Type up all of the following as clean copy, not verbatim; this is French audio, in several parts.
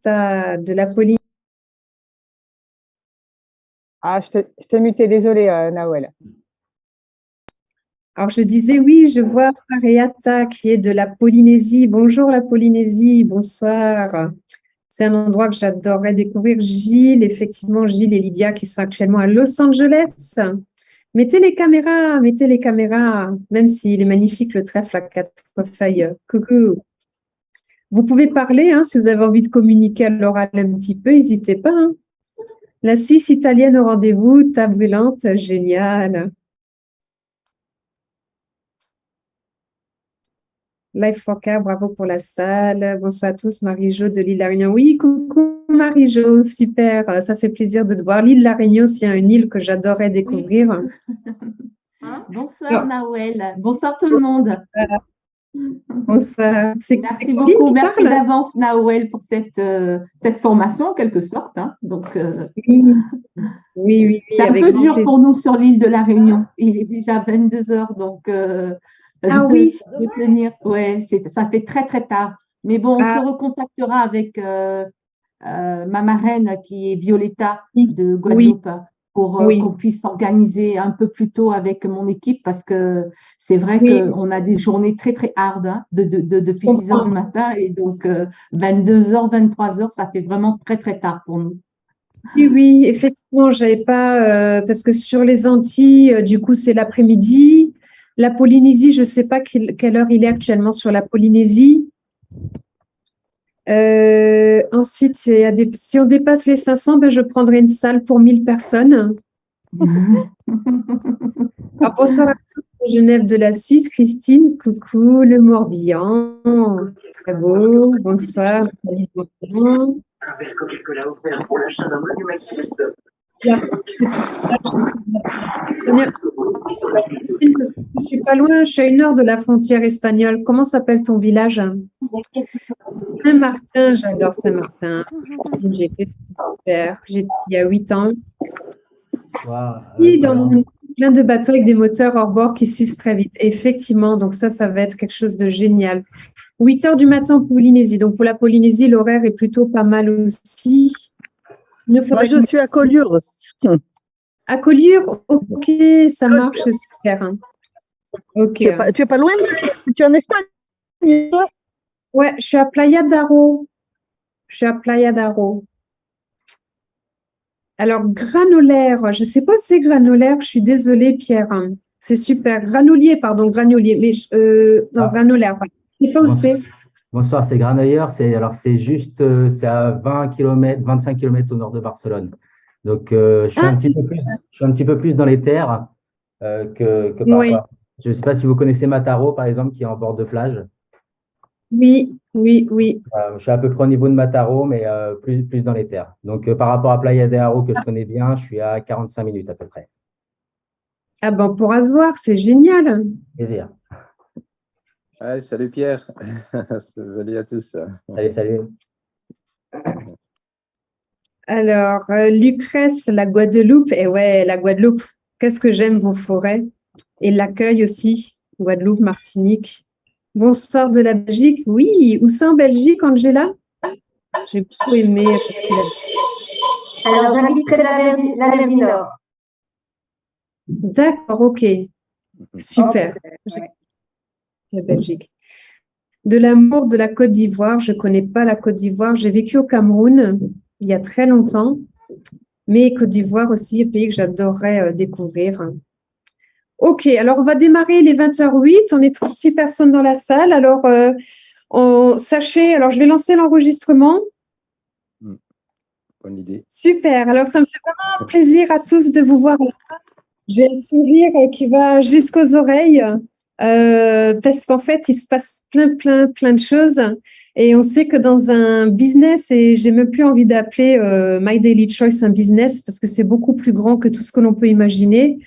de la Polynésie. Ah, je t'ai muté, désolée, Nawel. Alors, je disais oui, je vois Fariata qui est de la Polynésie. Bonjour la Polynésie, bonsoir. C'est un endroit que j'adorerais découvrir. Gilles, effectivement, Gilles et Lydia qui sont actuellement à Los Angeles. Mettez les caméras, même s'il est magnifique le trèfle à quatre feuilles. Coucou. Vous pouvez parler, hein, si vous avez envie de communiquer à l'oral un petit peu, n'hésitez pas. Hein. La Suisse italienne au rendez-vous, ta brûlante, génial. Life Foca, bravo pour la salle. Bonsoir à tous, Marie-Jo de l'île de la Réunion. Oui, coucou Marie-Jo, super, ça fait plaisir de te voir. L'île de la Réunion, c'est une île que j'adorais découvrir. Oui. Bonsoir Nawel, bonsoir tout le monde. Bonsoir. Merci beaucoup, merci d'avance Nawel pour cette formation en quelque sorte. Hein. Donc, oui. C'est un peu dur pour nous sur l'île de la Réunion. Il est déjà 22 heures, donc de tenir. Ouais, ça fait très très tard. Mais bon, on se recontactera avec ma marraine qui est Violetta de Guadeloupe pour qu'on puisse s'organiser un peu plus tôt avec mon équipe parce que c'est vrai qu'on a des journées très très hard hein, depuis 6 heures du matin et donc 22 heures, 23 heures, ça fait vraiment très très tard pour nous. Oui, effectivement, j'avais pas parce que sur les Antilles, du coup, c'est l'après-midi. La Polynésie, je ne sais pas quelle heure il est actuellement sur la Polynésie. Ensuite, si on dépasse les 500, ben, je prendrai une salle pour 1000 personnes. Alors, bonsoir à tous de Genève de la Suisse. Christine, coucou, le Morbihan. Très beau, bonsoir. Je suis pas loin, je suis à 1 heure de la frontière espagnole. Comment s'appelle ton village? Saint-Martin, j'adore Saint-Martin. J'ai été super. J'étais il y a 8 ans. Oui, plein de bateaux avec des moteurs hors bord qui s'usent très vite. Effectivement, donc ça va être quelque chose de génial. 8 heures du matin en Polynésie. Donc pour la Polynésie, l'horaire est plutôt pas mal aussi. Moi, je suis à Collioure. À Collioure, ok, ça marche, super. Hein. Okay. Tu es pas loin? Tu es en Espagne? Ouais, je suis à Playa d'Aro. Alors, granulaire, je ne sais pas si c'est granulaire, je suis désolée, Pierre. C'est super. Granulaire. Mais granulaire. Je ne sais pas où c'est. Bonsoir, c'est Granollers. C'est juste c'est à 20 km, 25 km au nord de Barcelone. Donc, je suis un petit peu plus dans les terres que par rapport. Je ne sais pas si vous connaissez Mataro, par exemple, qui est en bord de plage. Oui. Je suis à peu près au niveau de Mataro, mais plus dans les terres. Donc, par rapport à Playa de Haro, que je connais bien, je suis à 45 minutes à peu près. Ah ben, on pourra se voir, c'est génial. Plaisir. Ouais, salut Pierre. Salut à tous. Salut. Alors, Lucrèce, la Guadeloupe. Et ouais, la Guadeloupe, qu'est-ce que j'aime vos forêts. Et l'accueil aussi, Guadeloupe, Martinique. Bonsoir de la Belgique. Oui, où c'est en Belgique, Angela? J'ai beaucoup aimé. Alors, j'habite près de la mer du Nord. D'accord, ok. Super. La Belgique. De l'amour de la Côte d'Ivoire, je ne connais pas la Côte d'Ivoire. J'ai vécu au Cameroun il y a très longtemps, mais Côte d'Ivoire aussi, un pays que j'adorerais découvrir. Ok, alors on va démarrer les 20h08. On est 36 personnes dans la salle. Alors, sachez, alors je vais lancer l'enregistrement. Bonne idée. Super, alors ça me fait vraiment plaisir à tous de vous voir. J'ai un sourire qui va jusqu'aux oreilles parce qu'en fait, il se passe plein de choses. Et on sait que dans un business, et j'ai même plus envie d'appeler My Daily Choice un business parce que c'est beaucoup plus grand que tout ce que l'on peut imaginer.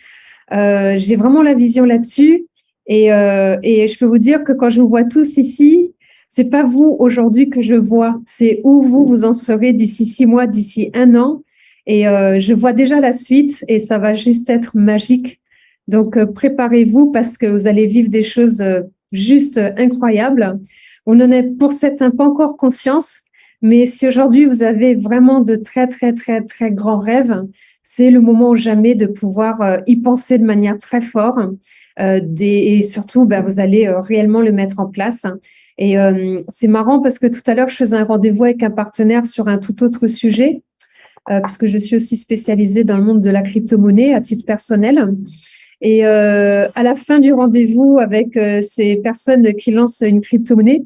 J'ai vraiment la vision là-dessus. Et je peux vous dire que quand je vous vois tous ici, c'est pas vous aujourd'hui que je vois, c'est où vous en serez d'ici 6 mois, d'ici 1 an. Et je vois déjà la suite et ça va juste être magique. Donc, préparez-vous parce que vous allez vivre des choses juste incroyables. On n'en est pour certains pas encore conscience, Mais si aujourd'hui vous avez vraiment de très, très, très, très grands rêves, c'est le moment ou jamais de pouvoir y penser de manière très forte. Et surtout, vous allez réellement le mettre en place. Et c'est marrant parce que tout à l'heure, je faisais un rendez-vous avec un partenaire sur un tout autre sujet, parce que je suis aussi spécialisée dans le monde de la crypto-monnaie à titre personnel. Et à la fin du rendez-vous avec ces personnes qui lancent une crypto-monnaie,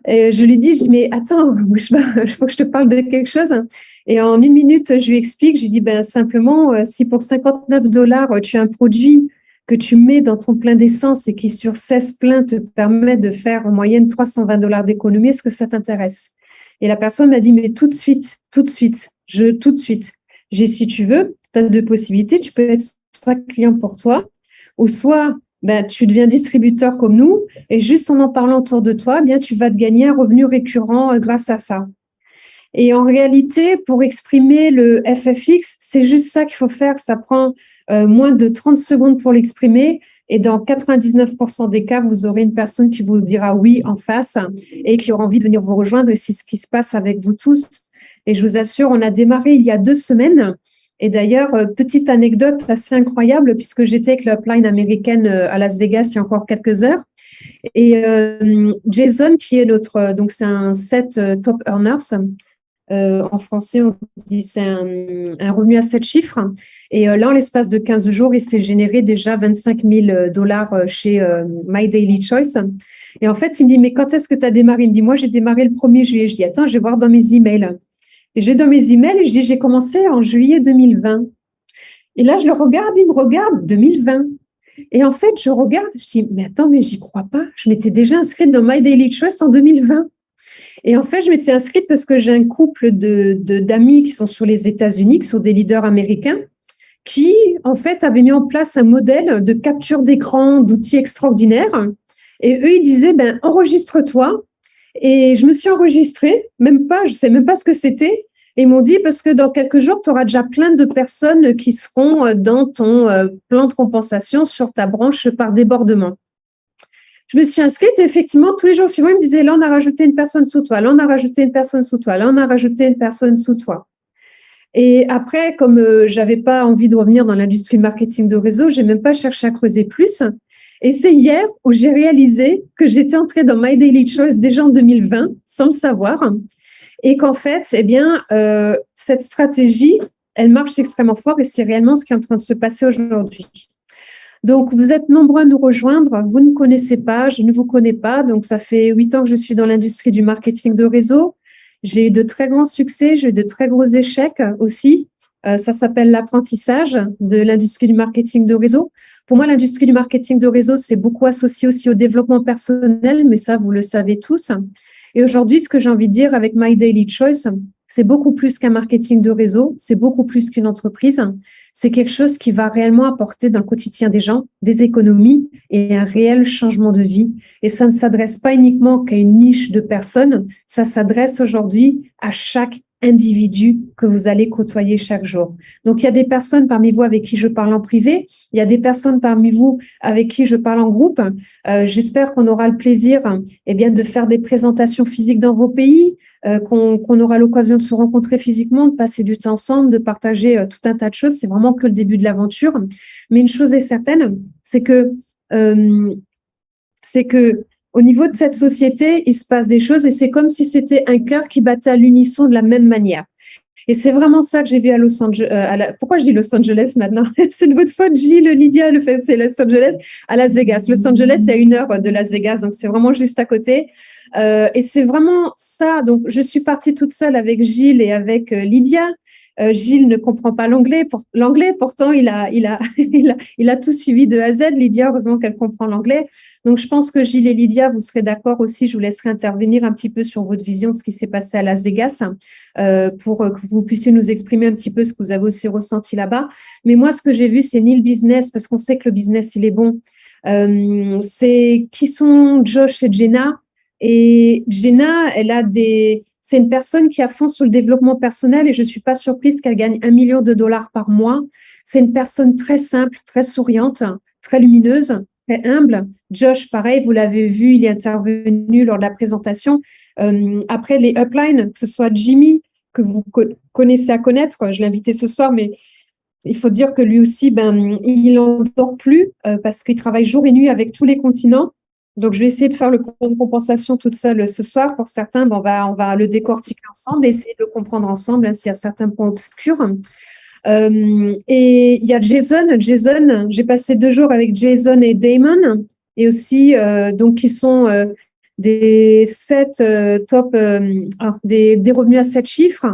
et je lui dis, mais attends, je faut que je te parle de quelque chose. Et en 1 minute, je lui explique, je lui dis, simplement, si pour $59, tu as un produit que tu mets dans ton plein d'essence et qui sur 16 pleins te permet de faire en moyenne $320 d'économie, est-ce que ça t'intéresse? Et la personne m'a dit, mais tout de suite, tout de suite. J'ai dit, si tu veux, tu as 2 possibilités, tu peux être soit client pour toi, ou soit tu deviens distributeur comme nous, et juste en parlant autour de toi, tu vas te gagner un revenu récurrent grâce à ça. Et en réalité, pour exprimer le FFX, c'est juste ça qu'il faut faire. Ça prend moins de 30 secondes pour l'exprimer. Et dans 99% des cas, vous aurez une personne qui vous dira oui en face et qui aura envie de venir vous rejoindre. Et c'est ce qui se passe avec vous tous. Et je vous assure, on a démarré il y a 2 semaines. Et d'ailleurs, petite anecdote assez incroyable, puisque j'étais avec l'upline américaine à Las Vegas il y a encore quelques heures. Et Jason, qui est donc c'est un set top earners. En français, on dit c'est un revenu à 7 chiffres. Et là, en l'espace de 15 jours, il s'est généré déjà $25,000 chez My Daily Choice. Et en fait, il me dit, mais quand est-ce que tu as démarré? Il me dit, moi, j'ai démarré le 1er juillet. Je dis, attends, je vais voir dans mes emails. Et je vais dans mes emails et je dis, j'ai commencé en juillet 2020. Et là, je le regarde, il me regarde, 2020. Et en fait, je regarde, je dis, mais attends, mais j'y crois pas. Je m'étais déjà inscrite dans My Daily Choice en 2020. Et en fait, je m'étais inscrite parce que j'ai un couple d'amis qui sont sur les États-Unis, qui sont des leaders américains, qui, en fait, avaient mis en place un modèle de capture d'écran, d'outils extraordinaires. Et eux, ils disaient, enregistre-toi. Et je me suis enregistrée, je ne sais même pas ce que c'était. Et ils m'ont dit, parce que dans quelques jours, tu auras déjà plein de personnes qui seront dans ton plan de compensation sur ta branche par débordement. Je me suis inscrite et effectivement, tous les jours suivants, ils me disaient, là, on a rajouté une personne sous toi, là, on a rajouté une personne sous toi, là, on a rajouté une personne sous toi. Et après, comme je n'avais pas envie de revenir dans l'industrie marketing de réseau, je n'ai même pas cherché à creuser plus. Et c'est hier où j'ai réalisé que j'étais entrée dans My Daily Choice déjà en 2020, sans le savoir, et qu'en fait, cette stratégie, elle marche extrêmement fort et c'est réellement ce qui est en train de se passer aujourd'hui. Donc, vous êtes nombreux à nous rejoindre. Vous ne connaissez pas, je ne vous connais pas. Donc, ça fait 8 ans que je suis dans l'industrie du marketing de réseau. J'ai eu de très grands succès, j'ai eu de très gros échecs aussi. Ça s'appelle l'apprentissage de l'industrie du marketing de réseau. Pour moi, l'industrie du marketing de réseau, c'est beaucoup associé aussi au développement personnel, mais ça, vous le savez tous. Et aujourd'hui, ce que j'ai envie de dire avec My Daily Choice, c'est beaucoup plus qu'un marketing de réseau, c'est beaucoup plus qu'une entreprise. C'est quelque chose qui va réellement apporter dans le quotidien des gens des économies et un réel changement de vie. Et ça ne s'adresse pas uniquement qu'à une niche de personnes, ça s'adresse aujourd'hui à chaque individu que vous allez côtoyer chaque jour. Donc, il y a des personnes parmi vous avec qui je parle en privé, il y a des personnes parmi vous avec qui je parle en groupe. J'espère qu'on aura le plaisir de faire des présentations physiques dans vos pays, qu'on aura l'occasion de se rencontrer physiquement, de passer du temps ensemble, de partager tout un tas de choses. C'est vraiment que le début de l'aventure. Mais une chose est certaine, c'est que au niveau de cette société, il se passe des choses et c'est comme si c'était un cœur qui battait à l'unisson de la même manière. Et c'est vraiment ça que j'ai vu à Los Angeles. Pourquoi je dis Los Angeles maintenant? C'est de votre faute, Gilles, Lydia, le fait c'est Los Angeles, à Las Vegas. Los Angeles, c'est à 1 heure de Las Vegas, donc c'est vraiment juste à côté. Et c'est vraiment ça. Donc, je suis partie toute seule avec Gilles et avec Lydia. Gilles ne comprend pas l'anglais. Pourtant, il a tout suivi de A à Z. Lydia, heureusement qu'elle comprend l'anglais. Donc, je pense que Gilles et Lydia, vous serez d'accord aussi. Je vous laisserai intervenir un petit peu sur votre vision de ce qui s'est passé à Las Vegas pour que vous puissiez nous exprimer un petit peu ce que vous avez aussi ressenti là-bas. Mais moi, ce que j'ai vu, c'est ni le business, parce qu'on sait que le business, il est bon. C'est qui sont Josh et Jenna. Et Jenna, c'est une personne qui est à fond sur le développement personnel et je ne suis pas surprise qu'elle gagne $1 million par mois. C'est une personne très simple, très souriante, très lumineuse, très humble. Josh, pareil, vous l'avez vu, il est intervenu lors de la présentation. Après, les uplines, que ce soit Jimmy, que vous connaissez à connaître, je l'ai invité ce soir, mais il faut dire que lui aussi, il n'en dort plus parce qu'il travaille jour et nuit avec tous les continents. Donc, je vais essayer de faire le plan de compensation toute seule ce soir. Pour certains, on va le décortiquer ensemble, essayer de le comprendre ensemble s'il y a certains points obscurs. Et il y a Jason. Jason, j'ai passé 2 jours avec Jason et Damon, et aussi, donc, qui sont des 7 des revenus à 7 chiffres.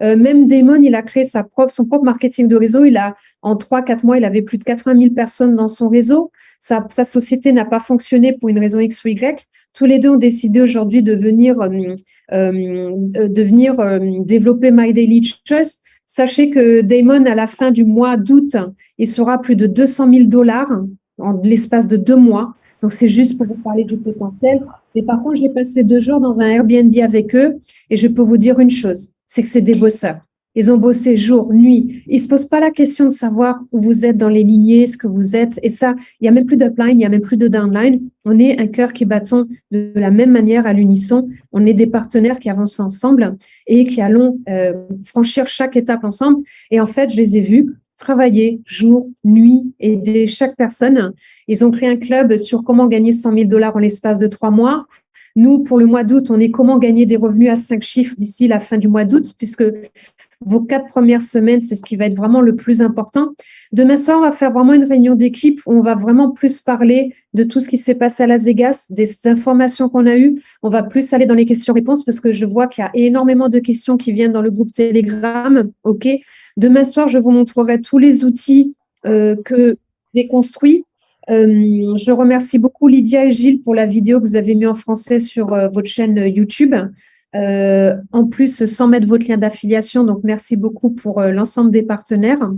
Même Damon, il a créé son propre marketing de réseau. En 3-4 mois, il avait plus de 80 000 personnes dans son réseau. Sa société n'a pas fonctionné pour une raison X ou Y. Tous les deux ont décidé aujourd'hui de venir développer My Daily Trust. Sachez que Damon, à la fin du mois d'août, il sera plus de $200 000 en l'espace de 2 mois. Donc, c'est juste pour vous parler du potentiel. Mais par contre, j'ai passé 2 jours dans un Airbnb avec eux et je peux vous dire une chose, c'est que c'est des bosseurs. Ils ont bossé jour, nuit. Ils ne se posent pas la question de savoir où vous êtes dans les lignées, ce que vous êtes. Et ça, il n'y a même plus d'upline, il n'y a même plus de downline. On est un cœur qui battons de la même manière à l'unisson. On est des partenaires qui avancent ensemble et qui allons franchir chaque étape ensemble. Et en fait, je les ai vus travailler jour, nuit, aider chaque personne. Ils ont créé un club sur comment gagner $100 000 en l'espace de 3 mois. Nous, pour le mois d'août, on est comment gagner des revenus à 5 chiffres d'ici la fin du mois d'août, puisque vos 4 premières semaines, c'est ce qui va être vraiment le plus important. Demain soir, on va faire vraiment une réunion d'équipe où on va vraiment plus parler de tout ce qui s'est passé à Las Vegas, des informations qu'on a eues. On va plus aller dans les questions-réponses parce que je vois qu'il y a énormément de questions qui viennent dans le groupe Telegram. OK. Demain soir, je vous montrerai tous les outils que j'ai construits. Je remercie beaucoup Lydia et Gilles pour la vidéo que vous avez mis en français sur votre chaîne YouTube. En plus, sans mettre votre lien d'affiliation, donc merci beaucoup pour l'ensemble des partenaires,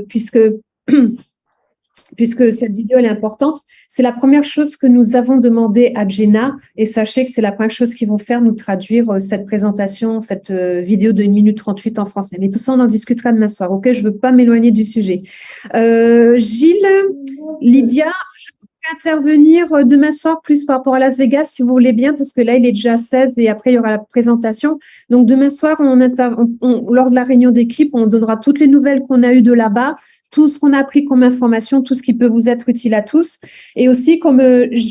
puisque cette vidéo elle est importante. C'est la première chose que nous avons demandé à Jenna, et sachez que c'est la première chose qu'ils vont faire, nous traduire cette présentation, cette vidéo de 1 minute 38 en français. Mais tout ça, on en discutera demain soir, ok? Je ne veux pas m'éloigner du sujet. Gilles, Lydia, je peux intervenir demain soir plus par rapport à Las Vegas, si vous voulez bien, parce que là, il est déjà 16 et après, il y aura la présentation. Donc, demain soir, lors de la réunion d'équipe, on donnera toutes les nouvelles qu'on a eues de là-bas, tout ce qu'on a appris comme information, tout ce qui peut vous être utile à tous. Et aussi, comme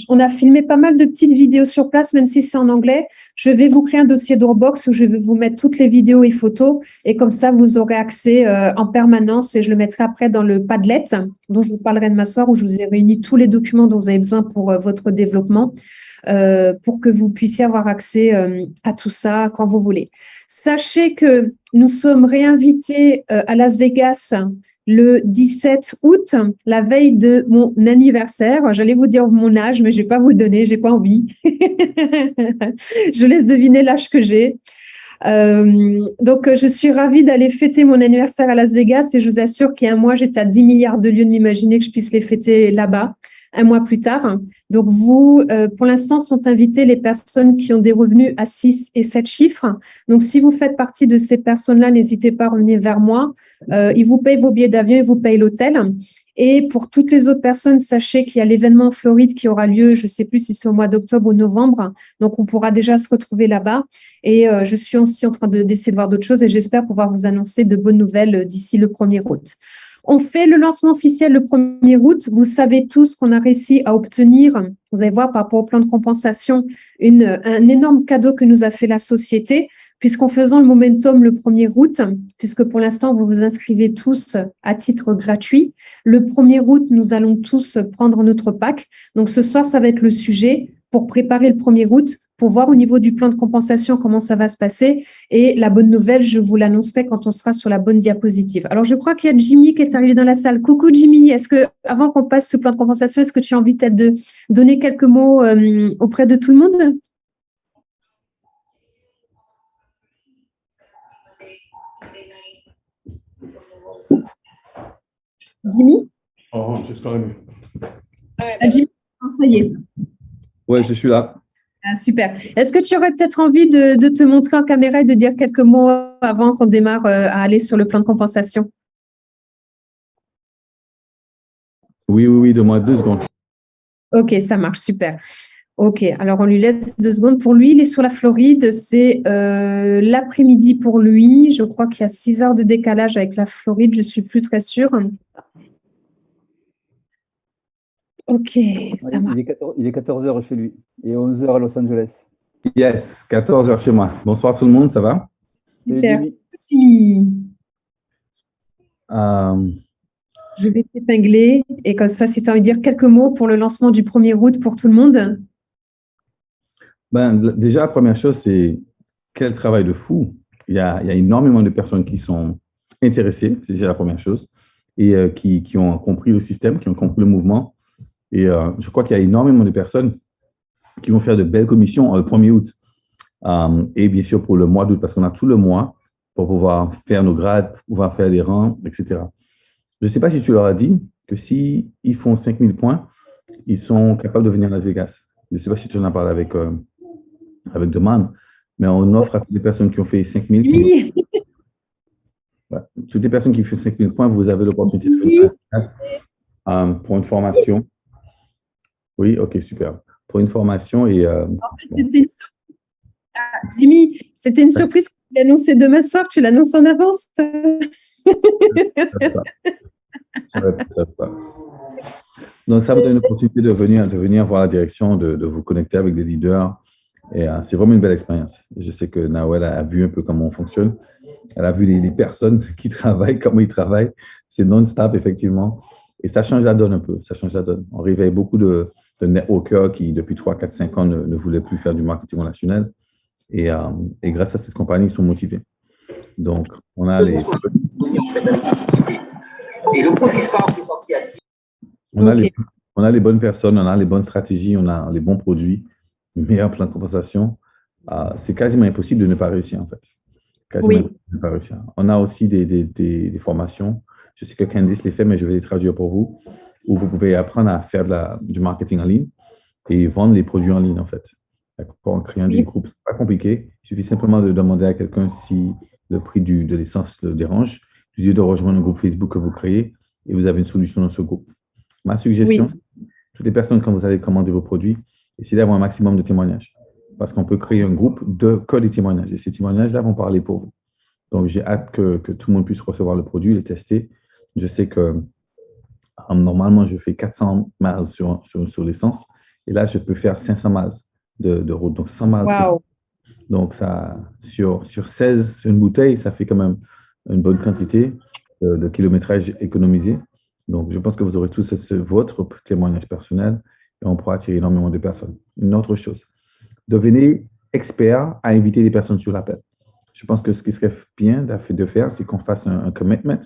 on a filmé pas mal de petites vidéos sur place, même si c'est en anglais, je vais vous créer un dossier Dropbox où je vais vous mettre toutes les vidéos et photos. Et comme ça, vous aurez accès en permanence. Et je le mettrai après dans le Padlet, dont je vous parlerai demain soir, où je vous ai réuni tous les documents dont vous avez besoin pour votre développement, pour que vous puissiez avoir accès à tout ça quand vous voulez. Sachez que nous sommes réinvités à Las Vegas le 17 août, la veille de mon anniversaire. J'allais vous dire mon âge, mais je ne vais pas vous le donner, je n'ai pas envie. Je laisse deviner l'âge que j'ai. Donc, je suis ravie d'aller fêter mon anniversaire à Las Vegas et je vous assure qu'il y a un mois, j'étais à 10 milliards de lieux de m'imaginer que je puisse les fêter là-bas, un mois plus tard. Donc, vous, pour l'instant, sont invitées les personnes qui ont des revenus à 6 et 7 chiffres. Donc, si vous faites partie de ces personnes-là, n'hésitez pas à revenir vers moi. Ils vous payent vos billets d'avion, ils vous payent l'hôtel. Et pour toutes les autres personnes, sachez qu'il y a l'événement en Floride qui aura lieu, je ne sais plus si c'est au mois d'octobre ou novembre. Donc, on pourra déjà se retrouver là-bas. Et je suis aussi en train d'essayer de voir d'autres choses et j'espère pouvoir vous annoncer de bonnes nouvelles d'ici le 1er août. On fait le lancement officiel le 1er août. Vous savez tous qu'on a réussi à obtenir, vous allez voir par rapport au plan de compensation, un énorme cadeau que nous a fait la société, puisqu'en faisant le momentum le 1er août, puisque pour l'instant, vous vous inscrivez tous à titre gratuit, le 1er août, nous allons tous prendre notre pack. Donc, ce soir, ça va être le sujet pour préparer le 1er août, pour voir au niveau du plan de compensation comment ça va se passer. Et la bonne nouvelle, je vous l'annoncerai quand on sera sur la bonne diapositive. Alors, je crois qu'il y a Jimmy qui est arrivé dans la salle. Coucou Jimmy, est-ce que, avant qu'on passe ce plan de compensation, est-ce que tu as envie peut-être de donner quelques mots auprès de tout le monde ? Jimmy? Oh, just calling me. Jimmy, ça y est. Ouais, je suis là. Ah, super. Est-ce que tu aurais peut-être envie de te montrer en caméra et de dire quelques mots avant qu'on démarre à aller sur le plan de compensation? Oui, donne-moi 2 secondes. Ok, ça marche, super. Ok, alors on lui laisse 2 secondes. Pour lui, il est sur la Floride. C'est l'après-midi pour lui. Je crois qu'il y a 6 heures de décalage avec la Floride. Je suis plus très sûre. Ok, ça marche. Il est 14 heures chez lui et 11 heures à Los Angeles. Yes, 14 heures chez moi. Bonsoir tout le monde, ça va? Super. Jimmy. Jimmy. Euh, Je vais t'épingler. Et comme ça, si tu as envie de dire quelques mots pour le lancement du 1er août pour tout le monde. déjà, la première chose, c'est quel travail de fou. Il y a énormément de personnes qui sont intéressées, c'est déjà la première chose, et qui ont compris le système, qui ont compris le mouvement. Et je crois qu'il y a énormément de personnes qui vont faire de belles commissions le 1er août. Et bien sûr, pour le mois d'août, parce qu'on a tout le mois pour pouvoir faire nos grades, pour pouvoir faire les rangs, etc. Je ne sais pas si tu leur as dit que s'ils font 5000 points, ils sont capables de venir à Las Vegas. Je ne sais pas si tu en as parlé avec Deman, mais on offre à toutes les personnes qui ont fait 5000 points. Oui. Ouais. Toutes les personnes qui font 5000 points, vous avez l'opportunité de venir à Las Vegas pour une formation. Oui, ok, super. Pour une formation et. En fait, Jimmy, c'était une surprise que tu l'as annoncé demain soir. Tu l'annonces en avance. Donc, ça vous donne l'opportunité de venir voir la direction, de vous connecter avec des leaders. Et c'est vraiment une belle expérience. Et je sais que Nawel a vu un peu comment on fonctionne. Elle a vu les personnes qui travaillent, comment ils travaillent. C'est non-stop, effectivement. Et ça change la donne un peu. Ça change la donne. On réveille beaucoup de networkers qui, depuis 3, 4, 5 ans, ne voulaient plus faire du marketing relationnel. Et grâce à cette compagnie, ils sont motivés. Donc, on a les. Et le produit phare qui est sorti à 10. On a les bonnes personnes, on a les bonnes stratégies, on a les bons produits, le meilleur plan de compensation. C'est quasiment impossible de ne pas réussir, en fait. Quasiment impossible de ne pas réussir. On a aussi des formations. Je sais que Candice les fait, mais je vais les traduire pour vous, où vous pouvez apprendre à faire du marketing en ligne et vendre les produits en ligne, en fait. En créant des groupes, c'est pas compliqué. Il suffit simplement de demander à quelqu'un si le prix de l'essence le dérange, du lieu de rejoindre un groupe Facebook que vous créez et vous avez une solution dans ce groupe. Ma suggestion, toutes les personnes, quand vous allez commander vos produits, essayez d'avoir un maximum de témoignages. Parce qu'on peut créer un groupe que des témoignages. Et ces témoignages-là vont parler pour vous. Donc, j'ai hâte que tout le monde puisse recevoir le produit, le tester. Je sais que normalement, je fais 400 miles sur l'essence. Et là, je peux faire 500 miles de route. Donc, 100 miles. Wow. Donc, ça, sur 16, sur une bouteille, ça fait quand même une bonne quantité de kilométrage économisé. Donc, je pense que vous aurez tous votre témoignage personnel et on pourra attirer énormément de personnes. Une autre chose, devenez expert à inviter des personnes sur l'appel. Je pense que ce qui serait bien de faire, c'est qu'on fasse un commitment,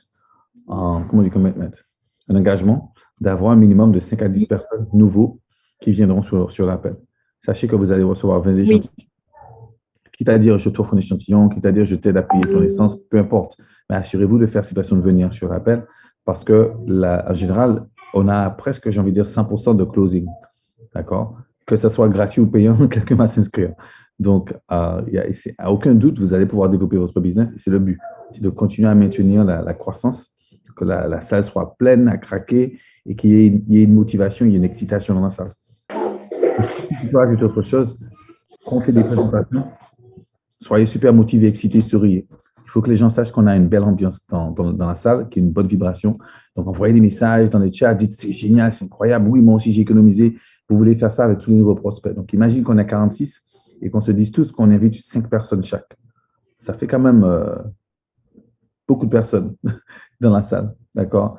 comment on dit commitment? Un engagement d'avoir un minimum de 5 à 10 personnes nouveaux qui viendront sur l'appel. Sachez que vous allez recevoir 20 échantillons. Quitte à dire je t'offre un échantillon, quitte à dire je t'aide à payer ton essence, peu importe. Mais assurez-vous de faire ces personnes venir sur l'appel parce que, en général, on a presque, j'ai envie de dire, 100% de closing. D'accord? Que ce soit gratuit ou payant, quelqu'un va s'inscrire. Donc, à aucun doute, vous allez pouvoir développer votre business et c'est le but. C'est de continuer à maintenir la croissance, que la salle soit pleine, à craquer et qu'il y ait une motivation, il y ait une excitation dans la salle. Je peux ajouter autre chose. Quand on fait des présentations, soyez super motivés, excités, souriez. Il faut que les gens sachent qu'on a une belle ambiance dans la salle, qu'il y a une bonne vibration. Donc, envoyez des messages dans les chats, dites c'est génial, c'est incroyable. Oui, moi aussi, j'ai économisé. Vous voulez faire ça avec tous les nouveaux prospects. Donc, imagine qu'on a 46 et qu'on se dise tous qu'on invite 5 personnes chaque. Ça fait quand même beaucoup de personnes dans la salle. D'accord?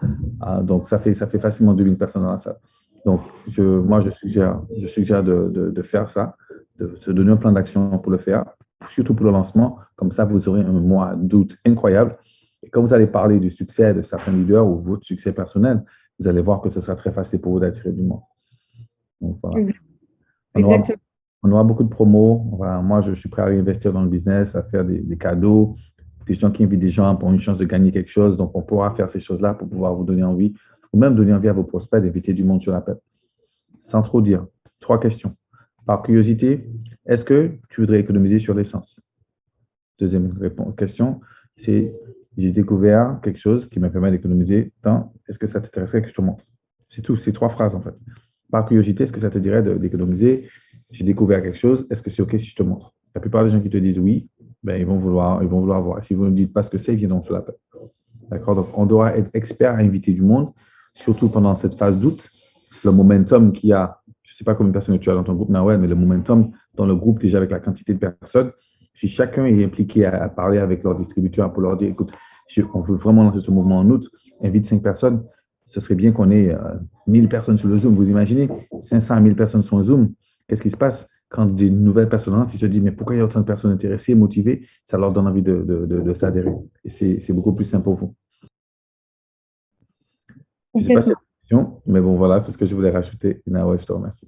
Donc, ça fait facilement 2000 personnes dans la salle. Donc, moi, je suggère de faire ça, de se donner un plan d'action pour le faire, surtout pour le lancement. Comme ça, vous aurez un mois d'août incroyable. Et quand vous allez parler du succès de certains leaders ou votre succès personnel, vous allez voir que ce sera très facile pour vous d'attirer du monde. Donc, voilà. Exactement. On aura beaucoup de promos. Voilà, moi, je suis prêt à réinvestir dans le business, à faire des cadeaux, des gens qui invitent des gens pour une chance de gagner quelque chose. Donc, on pourra faire ces choses-là pour pouvoir vous donner envie, ou même donner envie à vos prospects d'inviter du monde sur l'appel. Sans trop dire. 3 questions. Par curiosité, est-ce que tu voudrais économiser sur l'essence? Deuxième question, c'est j'ai découvert quelque chose qui me permet d'économiser tant. Est-ce que ça t'intéresserait que je te montre? C'est tout, c'est 3 phrases en fait. Par curiosité, est-ce que ça te dirait d'économiser? j'ai découvert quelque chose, est-ce que c'est OK si je te montre? La plupart des gens qui te disent oui, ben, ils vont vouloir voir. Et si vous ne dites pas ce que c'est, ils viendront sur l'appel. D'accord? Donc, on doit être expert à inviter du monde, surtout pendant cette phase d'août. Le momentum qu'il y a, je ne sais pas combien de personnes tu as dans ton groupe, Nawel, mais le momentum dans le groupe, déjà avec la quantité de personnes, si chacun est impliqué à parler avec leur distributeur pour leur dire, écoute, on veut vraiment lancer ce mouvement en août, invite 5 personnes, ce serait bien qu'on ait 1000 personnes sur le Zoom. Vous imaginez, 500 à 1000 personnes sur un Zoom, qu'est-ce qui se passe quand des nouvelles personnes rentrent, ils se disent, mais pourquoi il y a autant de personnes intéressées, motivées? Ça leur donne envie de s'adhérer. Et c'est beaucoup plus simple pour vous. Je ne sais pas si c'est une question, mais bon, voilà, c'est ce que je voulais rajouter. Nawel, je te remercie.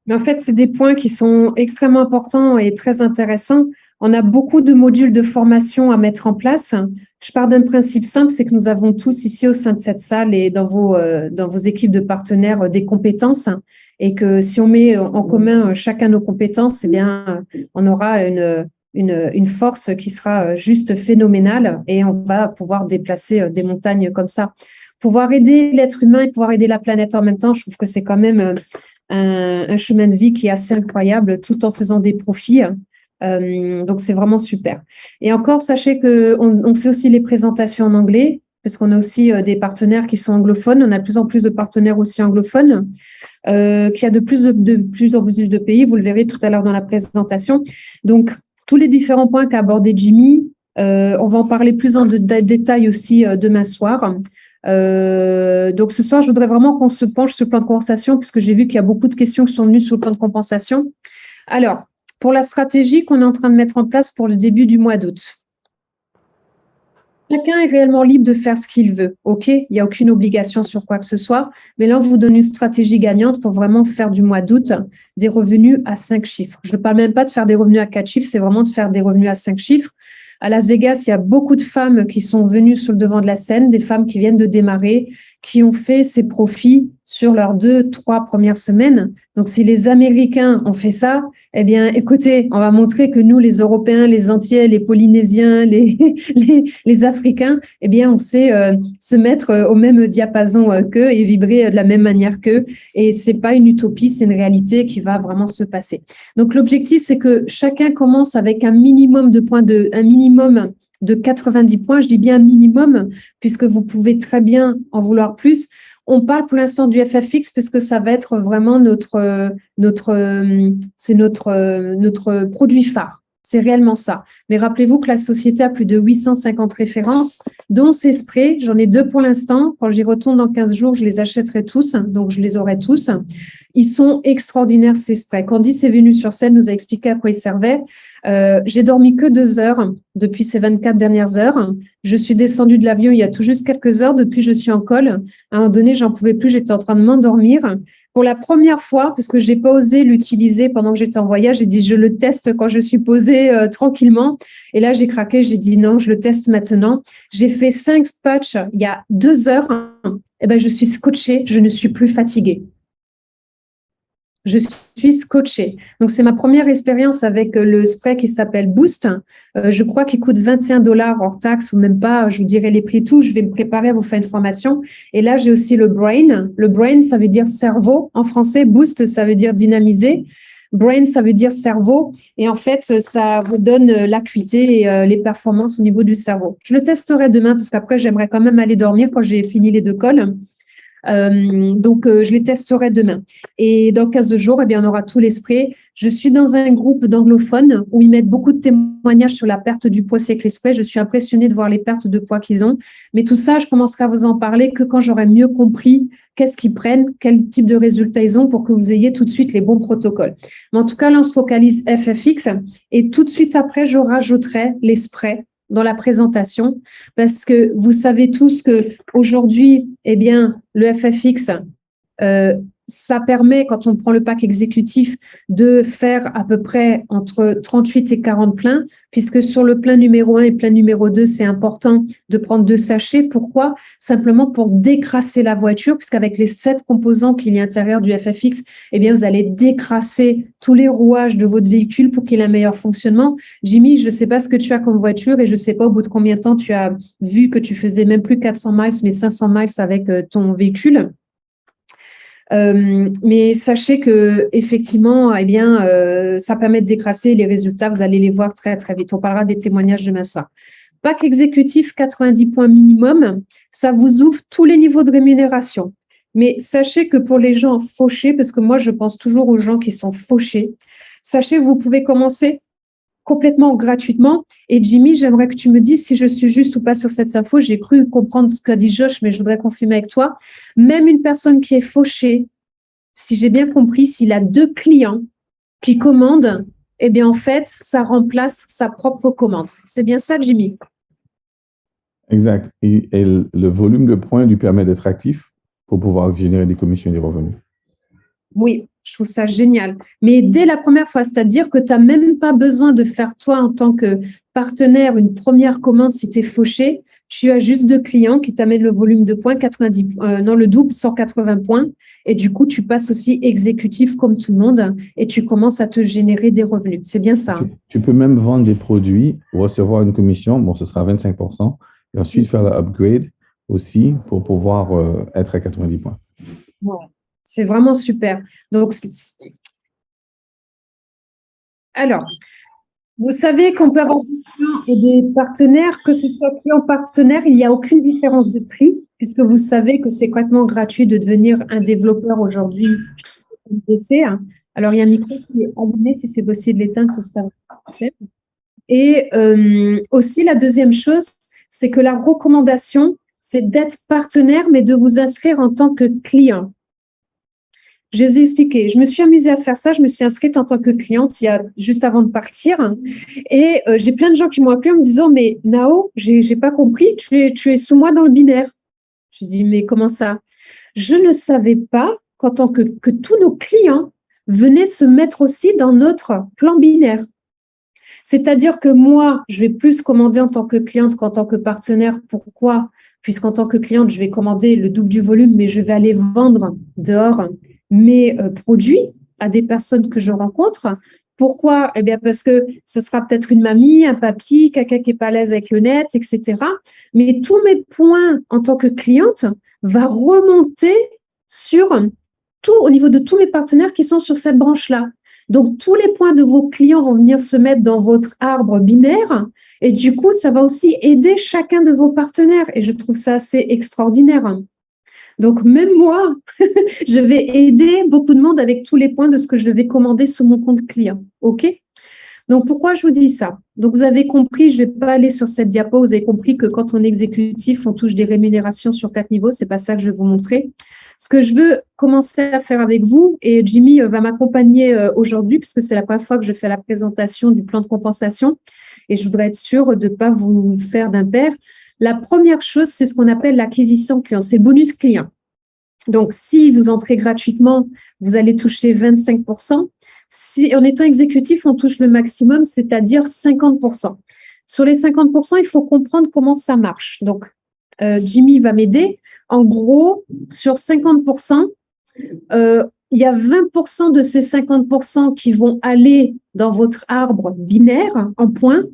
Mais en fait, c'est des points qui sont extrêmement importants et très intéressants. On a beaucoup de modules de formation à mettre en place. Je pars d'un principe simple, c'est que nous avons tous ici au sein de cette salle et dans vos équipes de partenaires des compétences et que si on met en commun chacun nos compétences, eh bien, on aura une force qui sera juste phénoménale et on va pouvoir déplacer des montagnes comme ça. Pouvoir aider l'être humain et pouvoir aider la planète en même temps, je trouve que c'est quand même un chemin de vie qui est assez incroyable tout en faisant des profits. Donc, c'est vraiment super. Et encore, sachez qu'on fait aussi les présentations en anglais parce qu'on a aussi des partenaires qui sont anglophones. On a de plus en plus de partenaires aussi anglophones, qu'il y a de plus en plus de pays. Vous le verrez tout à l'heure dans la présentation. Donc, tous les différents points qu'a abordé Jimmy, on va en parler plus en détail aussi demain soir. Donc, ce soir, je voudrais vraiment qu'on se penche sur le plan de conversation puisque j'ai vu qu'il y a beaucoup de questions qui sont venues sur le plan de compensation. Alors, pour la stratégie qu'on est en train de mettre en place pour le début du mois d'août. Chacun est réellement libre de faire ce qu'il veut, OK? Il n'y a aucune obligation sur quoi que ce soit, mais là, on vous donne une stratégie gagnante pour vraiment faire du mois d'août des revenus à 5 chiffres. Je ne parle même pas de faire des revenus à 4 chiffres, c'est vraiment de faire des revenus à 5 chiffres. À Las Vegas, il y a beaucoup de femmes qui sont venues sur le devant de la scène, des femmes qui viennent de démarrer, qui ont fait ces profits sur leurs 2-3 premières semaines. Donc, si les Américains ont fait ça, eh bien, écoutez, on va montrer que nous, les Européens, les Antillais, les Polynésiens, les Africains, eh bien, on sait se mettre au même diapason qu'eux et vibrer de la même manière qu'eux. Et c'est pas une utopie, c'est une réalité qui va vraiment se passer. Donc, l'objectif, c'est que chacun commence avec un minimum de points un minimum de 90 points. Je dis bien un minimum, puisque vous pouvez très bien en vouloir plus. On parle pour l'instant du FFX parce que ça va être vraiment notre produit phare. C'est réellement ça. Mais rappelez-vous que la société a plus de 850 références, dont ces sprays. J'en ai 2 pour l'instant. Quand j'y retourne dans 15 jours, je les achèterai tous. Donc, je les aurai tous. Ils sont extraordinaires, ces sprays. Candice est venue sur scène, nous a expliqué à quoi ils servaient. J'ai dormi que 2 heures depuis ces 24 dernières heures. Je suis descendue de l'avion il y a tout juste quelques heures. Depuis, je suis en col. À un moment donné, j'en pouvais plus. J'étais en train de m'endormir. Pour la première fois, parce que j'ai pas osé l'utiliser pendant que j'étais en voyage, j'ai dit je le teste quand je suis posée tranquillement. Et là, j'ai craqué. J'ai dit non, je le teste maintenant. J'ai fait 5 patchs il y a 2 heures. Et ben, je suis scotchée. Je ne suis plus fatiguée. Je suis scotchée. Donc, c'est ma première expérience avec le spray qui s'appelle Boost. Je crois qu'il coûte 21 $ hors taxe ou même pas. Je vous dirai les prix tout. Je vais me préparer à vous faire une formation. Et là, j'ai aussi le Brain. Le Brain, ça veut dire cerveau. En français, Boost, ça veut dire dynamiser. Brain, ça veut dire cerveau. Et en fait, ça vous donne l'acuité et les performances au niveau du cerveau. Je le testerai demain parce qu'après, j'aimerais quand même aller dormir quand j'ai fini les 2 cols. Donc, je les testerai demain. Et dans 15 jours, eh bien, on aura tous les sprays. Je suis dans un groupe d'anglophones où ils mettent beaucoup de témoignages sur la perte du poids avec les sprays. Je suis impressionnée de voir les pertes de poids qu'ils ont. Mais tout ça, je commencerai à vous en parler que quand j'aurai mieux compris qu'est-ce qu'ils prennent, quel type de résultats ils ont pour que vous ayez tout de suite les bons protocoles. Mais en tout cas, là, on se focalise FFX et tout de suite après, je rajouterai les sprays dans la présentation, parce que vous savez tous que aujourd'hui, eh bien, le FFX, ça permet, quand on prend le pack exécutif, de faire à peu près entre 38 et 40 pleins, puisque sur le plein numéro 1 et plein numéro 2, c'est important de prendre 2 sachets. Pourquoi? Simplement pour décrasser la voiture, puisqu'avec les 7 composants qu'il y a à l'intérieur du FFX, eh bien, vous allez décrasser tous les rouages de votre véhicule pour qu'il ait un meilleur fonctionnement. Jimmy, je ne sais pas ce que tu as comme voiture et je ne sais pas au bout de combien de temps tu as vu que tu faisais même plus 400 miles, mais 500 miles avec ton véhicule. Mais sachez que effectivement, eh bien, ça permet de décrasser les résultats. Vous allez les voir très, très vite. On parlera des témoignages demain soir. Pack exécutif, 90 points minimum. Ça vous ouvre tous les niveaux de rémunération. Mais sachez que pour les gens fauchés, parce que moi, je pense toujours aux gens qui sont fauchés, sachez que vous pouvez commencer complètement gratuitement. Et Jimmy, j'aimerais que tu me dises si je suis juste ou pas sur cette info. J'ai cru comprendre ce qu'a dit Josh, mais je voudrais confirmer avec toi. Même une personne qui est fauchée, si j'ai bien compris, s'il a 2 clients qui commandent, eh bien, en fait, ça remplace sa propre commande. C'est bien ça, Jimmy? Exact. Et le volume de points lui permet d'être actif pour pouvoir générer des commissions et des revenus. Oui, je trouve ça génial. Mais dès la première fois, c'est-à-dire que tu n'as même pas besoin de faire toi en tant que partenaire une première commande si tu es fauché. Tu as juste 2 clients qui t'amènent le volume de points, le double, 180 points. Et du coup, tu passes aussi exécutif comme tout le monde et tu commences à te générer des revenus. C'est bien ça. Tu peux même vendre des produits, recevoir une commission. Bon, ce sera 25%. Et ensuite, faire l'upgrade aussi pour pouvoir être à 90 points. Ouais. C'est vraiment super. Donc, alors, vous savez qu'on peut avoir des clients et des partenaires, que ce soit client-partenaire, il n'y a aucune différence de prix, puisque vous savez que c'est complètement gratuit de devenir un développeur aujourd'hui. Alors, il y a un micro qui est allumé, si c'est possible de l'éteindre, ce serait parfait. Et aussi, la deuxième chose, c'est que la recommandation, c'est d'être partenaire, mais de vous inscrire en tant que client. Je vous ai expliqué, je me suis amusée à faire ça, je me suis inscrite en tant que cliente juste avant de partir et j'ai plein de gens qui m'ont appelé en me disant « Mais Nao, j'ai pas compris, tu es sous moi dans le binaire. » J'ai dit « Mais comment ça ?» Je ne savais pas qu'en tant que tous nos clients venaient se mettre aussi dans notre plan binaire. C'est-à-dire que moi, je vais plus commander en tant que cliente qu'en tant que partenaire. Pourquoi? Puisqu'en tant que cliente, je vais commander le double du volume, mais je vais aller vendre dehors mes produits à des personnes que je rencontre. Pourquoi? Eh bien, parce que ce sera peut-être une mamie, un papy, quelqu'un qui n'est pas à l'aise avec le net, etc. Mais tous mes points en tant que cliente vont remonter au niveau de tous mes partenaires qui sont sur cette branche-là. Donc, tous les points de vos clients vont venir se mettre dans votre arbre binaire et du coup, ça va aussi aider chacun de vos partenaires et je trouve ça assez extraordinaire. Donc, même moi, je vais aider beaucoup de monde avec tous les points de ce que je vais commander sur mon compte client. OK? Donc, pourquoi je vous dis ça? Donc, vous avez compris, je ne vais pas aller sur cette diapo, vous avez compris que quand on est exécutif, on touche des rémunérations sur 4 niveaux. Ce n'est pas ça que je vais vous montrer. Ce que je veux commencer à faire avec vous, et Jimmy va m'accompagner aujourd'hui, puisque c'est la première fois que je fais la présentation du plan de compensation, et je voudrais être sûre de ne pas vous faire d'impair. La première chose, c'est ce qu'on appelle l'acquisition client, c'est le bonus client. Donc, si vous entrez gratuitement, vous allez toucher 25%. Si en étant exécutif, on touche le maximum, c'est-à-dire 50%. Sur les 50%, il faut comprendre comment ça marche. Donc, Jimmy va m'aider. En gros, sur 50%, il y a 20% de ces 50% qui vont aller dans votre arbre binaire en points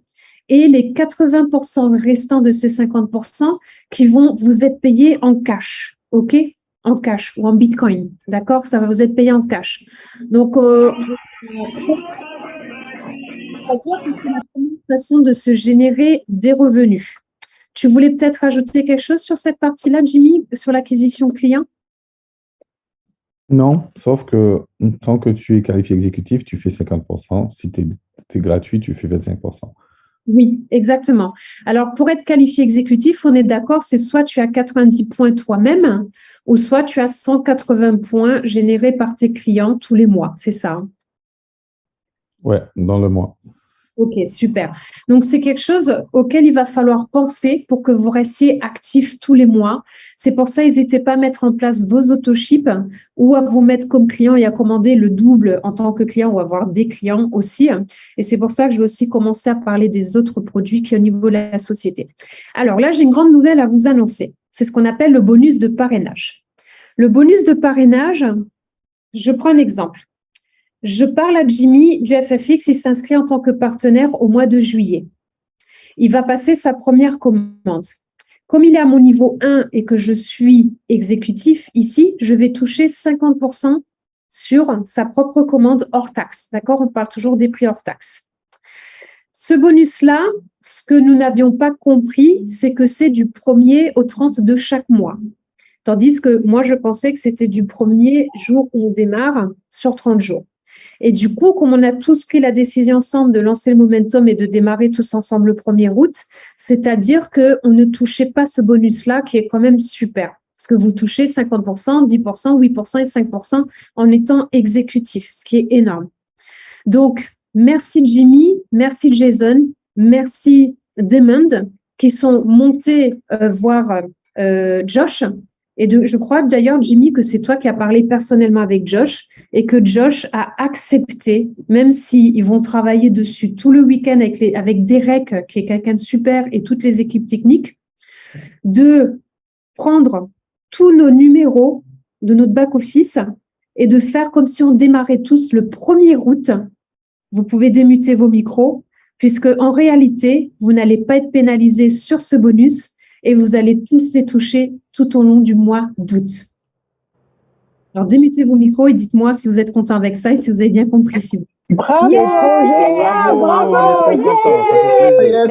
et les 80% restants de ces 50% qui vont vous être payés en cash, OK? En cash ou en Bitcoin, d'accord? Ça va vous être payé en cash. Donc, c'est-à-dire que c'est la première façon de se générer des revenus. Tu voulais peut-être ajouter quelque chose sur cette partie-là, Jimmy, sur l'acquisition client? Non, sauf que tant que tu es qualifié exécutif, tu fais 50%. Si tu es gratuit, tu fais 25%. Oui, exactement. Alors, pour être qualifié exécutif, on est d'accord, c'est soit tu as 90 points toi-même, ou soit tu as 180 points générés par tes clients tous les mois. C'est ça? Ouais, dans le mois. Ok, super. Donc, c'est quelque chose auquel il va falloir penser pour que vous restiez actifs tous les mois. C'est pour ça, n'hésitez pas à mettre en place vos autoships ou à vous mettre comme client et à commander le double en tant que client ou avoir des clients aussi. Et c'est pour ça que je vais aussi commencer à parler des autres produits qui sont au niveau de la société. Alors là, j'ai une grande nouvelle à vous annoncer. C'est ce qu'on appelle le bonus de parrainage. Le bonus de parrainage, je prends un exemple. Je parle à Jimmy du FFX, il s'inscrit en tant que partenaire au mois de juillet. Il va passer sa première commande. Comme il est à mon niveau 1 et que je suis exécutif ici, je vais toucher 50% sur sa propre commande hors taxe. D'accord? On parle toujours des prix hors taxe. Ce bonus-là, ce que nous n'avions pas compris, c'est que c'est du 1er au 30 de chaque mois. Tandis que moi, je pensais que c'était du premier jour où on démarre sur 30 jours. Et du coup, comme on a tous pris la décision ensemble de lancer le momentum et de démarrer tous ensemble le 1er août, c'est-à-dire qu'on ne touchait pas ce bonus-là qui est quand même super. Parce que vous touchez 50%, 10%, 8% et 5% en étant exécutif, ce qui est énorme. Donc, merci Jimmy, merci Jason, merci Demond qui sont montés voir Josh. Et je crois d'ailleurs, Jimmy, que c'est toi qui as parlé personnellement avec Josh et que Josh a accepté, même s'ils vont travailler dessus tout le week-end avec Derek, qui est quelqu'un de super, et toutes les équipes techniques, de prendre tous nos numéros de notre back-office et de faire comme si on démarrait tous le 1er août. Vous pouvez démuter vos micros, puisque en réalité, vous n'allez pas être pénalisé sur ce bonus et vous allez tous les toucher tout au long du mois d'août. Alors, démutez vos micros et dites-moi si vous êtes content avec ça et si vous avez bien compris. Bravo, Bravo, on est trop contents, ça fait plaisir.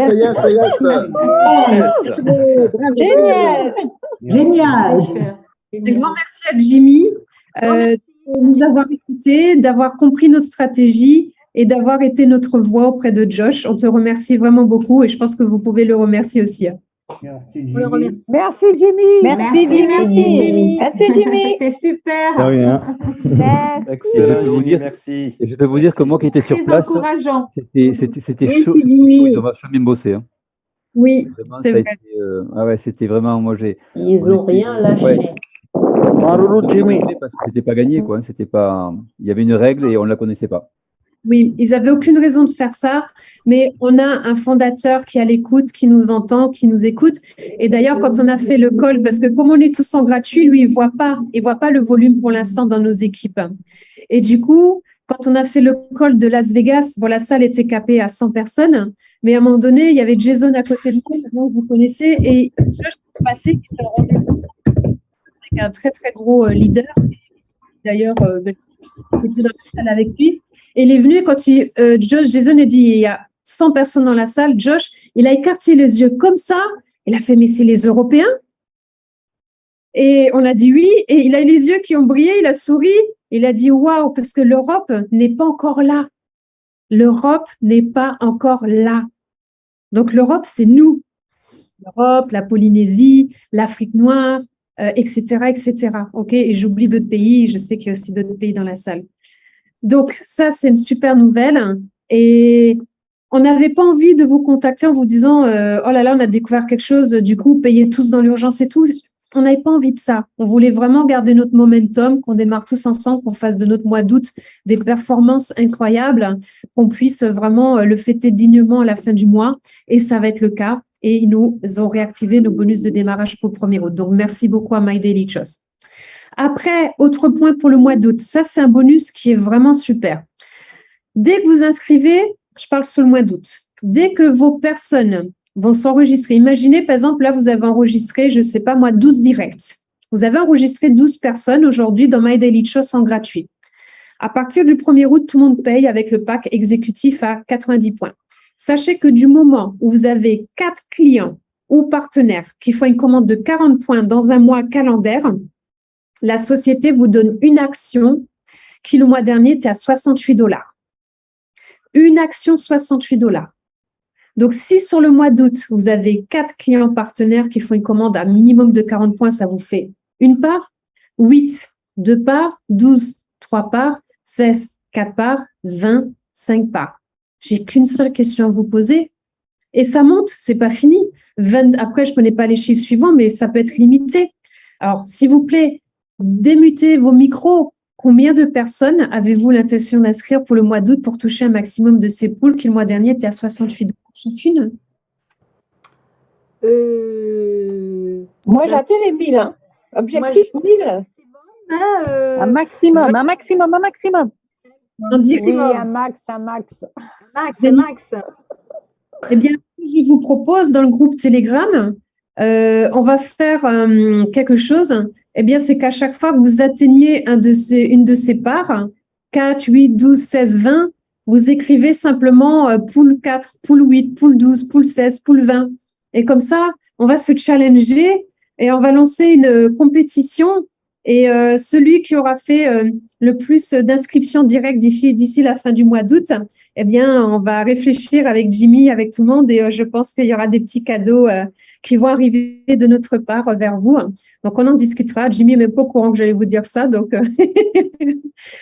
Génial. Génial. Un grand merci à Jimmy de nous avoir écoutés, d'avoir compris nos stratégies et d'avoir été notre voix auprès de Josh. On te remercie vraiment beaucoup et je pense que vous pouvez le remercier aussi. Merci Jimmy. Merci Jimmy. Merci Jimmy. Merci Jimmy. C'est super. De rien. Excellent, Jimmy, merci. Et je peux vous dire que moi qui étais sur Très place, encourageant. c'était Oui, chaud. Jimmy. Ils ont vachement bien bossé. Hein. Oui, Vraiment, c'est ça a vrai. été, ah ouais, c'était vraiment, moi j'ai. Ils n'ont rien lâché. Ouais. Parce que c'était pas gagné, quoi. C'était pas. Il y avait une règle et on la connaissait pas. Oui, ils n'avaient aucune raison de faire ça, mais on a un fondateur qui est à l'écoute, qui nous entend, qui nous écoute. Et d'ailleurs, quand on a fait le call, parce que comme on est tous en gratuit, lui, il voit pas le volume pour l'instant dans nos équipes. Et du coup, quand on a fait le call de Las Vegas, bon, la salle était capée à 100 personnes, mais à un moment donné, il y avait Jason à côté de nous, maintenant vous connaissez, et Josh est passé, qui était au rendez-vous. C'est un très, très gros leader. D'ailleurs, j'étais dans la salle avec lui. Et il est venu quand Jason a dit il y a 100 personnes dans la salle. Josh, il a écarté les yeux comme ça. Il a fait mais c'est les Européens. Et on a dit oui. Et il a les yeux qui ont brillé. Il a souri. Il a dit waouh parce que l'Europe n'est pas encore là. L'Europe n'est pas encore là. Donc l'Europe c'est nous. L'Europe, la Polynésie, l'Afrique noire, etc., etc. Ok. Et j'oublie d'autres pays. Je sais qu'il y a aussi d'autres pays dans la salle. Donc, ça, c'est une super nouvelle. Et on n'avait pas envie de vous contacter en vous disant oh là là, on a découvert quelque chose, du coup, payez tous dans l'urgence et tout. On n'avait pas envie de ça. On voulait vraiment garder notre momentum, qu'on démarre tous ensemble, qu'on fasse de notre mois d'août des performances incroyables, qu'on puisse vraiment le fêter dignement à la fin du mois. Et ça va être le cas. Et ils nous ont réactivé nos bonus de démarrage pour le 1er août. Donc, merci beaucoup à My Daily Choice. Après, autre point pour le mois d'août. Ça, c'est un bonus qui est vraiment super. Dès que vous inscrivez, je parle sur le mois d'août, dès que vos personnes vont s'enregistrer, imaginez, par exemple, là, vous avez enregistré, je ne sais pas moi, 12 directs. Vous avez enregistré 12 personnes aujourd'hui dans My Daily Choice en gratuit. À partir du 1er août, tout le monde paye avec le pack exécutif à 90 points. Sachez que du moment où vous avez 4 clients ou partenaires qui font une commande de 40 points dans un mois calendaire, la société vous donne une action qui, le mois dernier, était à 68 $. Une action, 68 $. Donc, si sur le mois d'août, vous avez 4 clients partenaires qui font une commande à minimum de 40 points, ça vous fait une part, 8, 2 parts, 12, 3 parts, 16, 4 parts, 20, 5 parts. J'ai qu'une seule question à vous poser. Et ça monte, c'est pas fini. 20, après, je ne connais pas les chiffres suivants, mais ça peut être limité. Alors, s'il vous plaît, démutez vos micros. Combien de personnes avez-vous l'intention d'inscrire pour le mois d'août pour toucher un maximum de ces poules qui, le mois dernier, étaient à 68 $ chacune? Moi, j'ai atteint les 1000. Hein. Objectif 1000. Un maximum. On dirait Oui, un max. Eh bien, je vous propose dans le groupe Telegram on va faire quelque chose. Eh bien, c'est qu'à chaque fois que vous atteignez une de ces parts, 4, 8, 12, 16, 20, vous écrivez simplement poule 4, poule 8, poule 12, poule 16, poule 20. Et comme ça, on va se challenger et on va lancer une compétition. Et celui qui aura fait le plus d'inscriptions directes d'ici la fin du mois d'août, eh bien, on va réfléchir avec Jimmy, avec tout le monde, et je pense qu'il y aura des petits cadeaux qui vont arriver de notre part vers vous. Donc, on en discutera. Jimmy n'est même pas au courant que j'allais vous dire ça, donc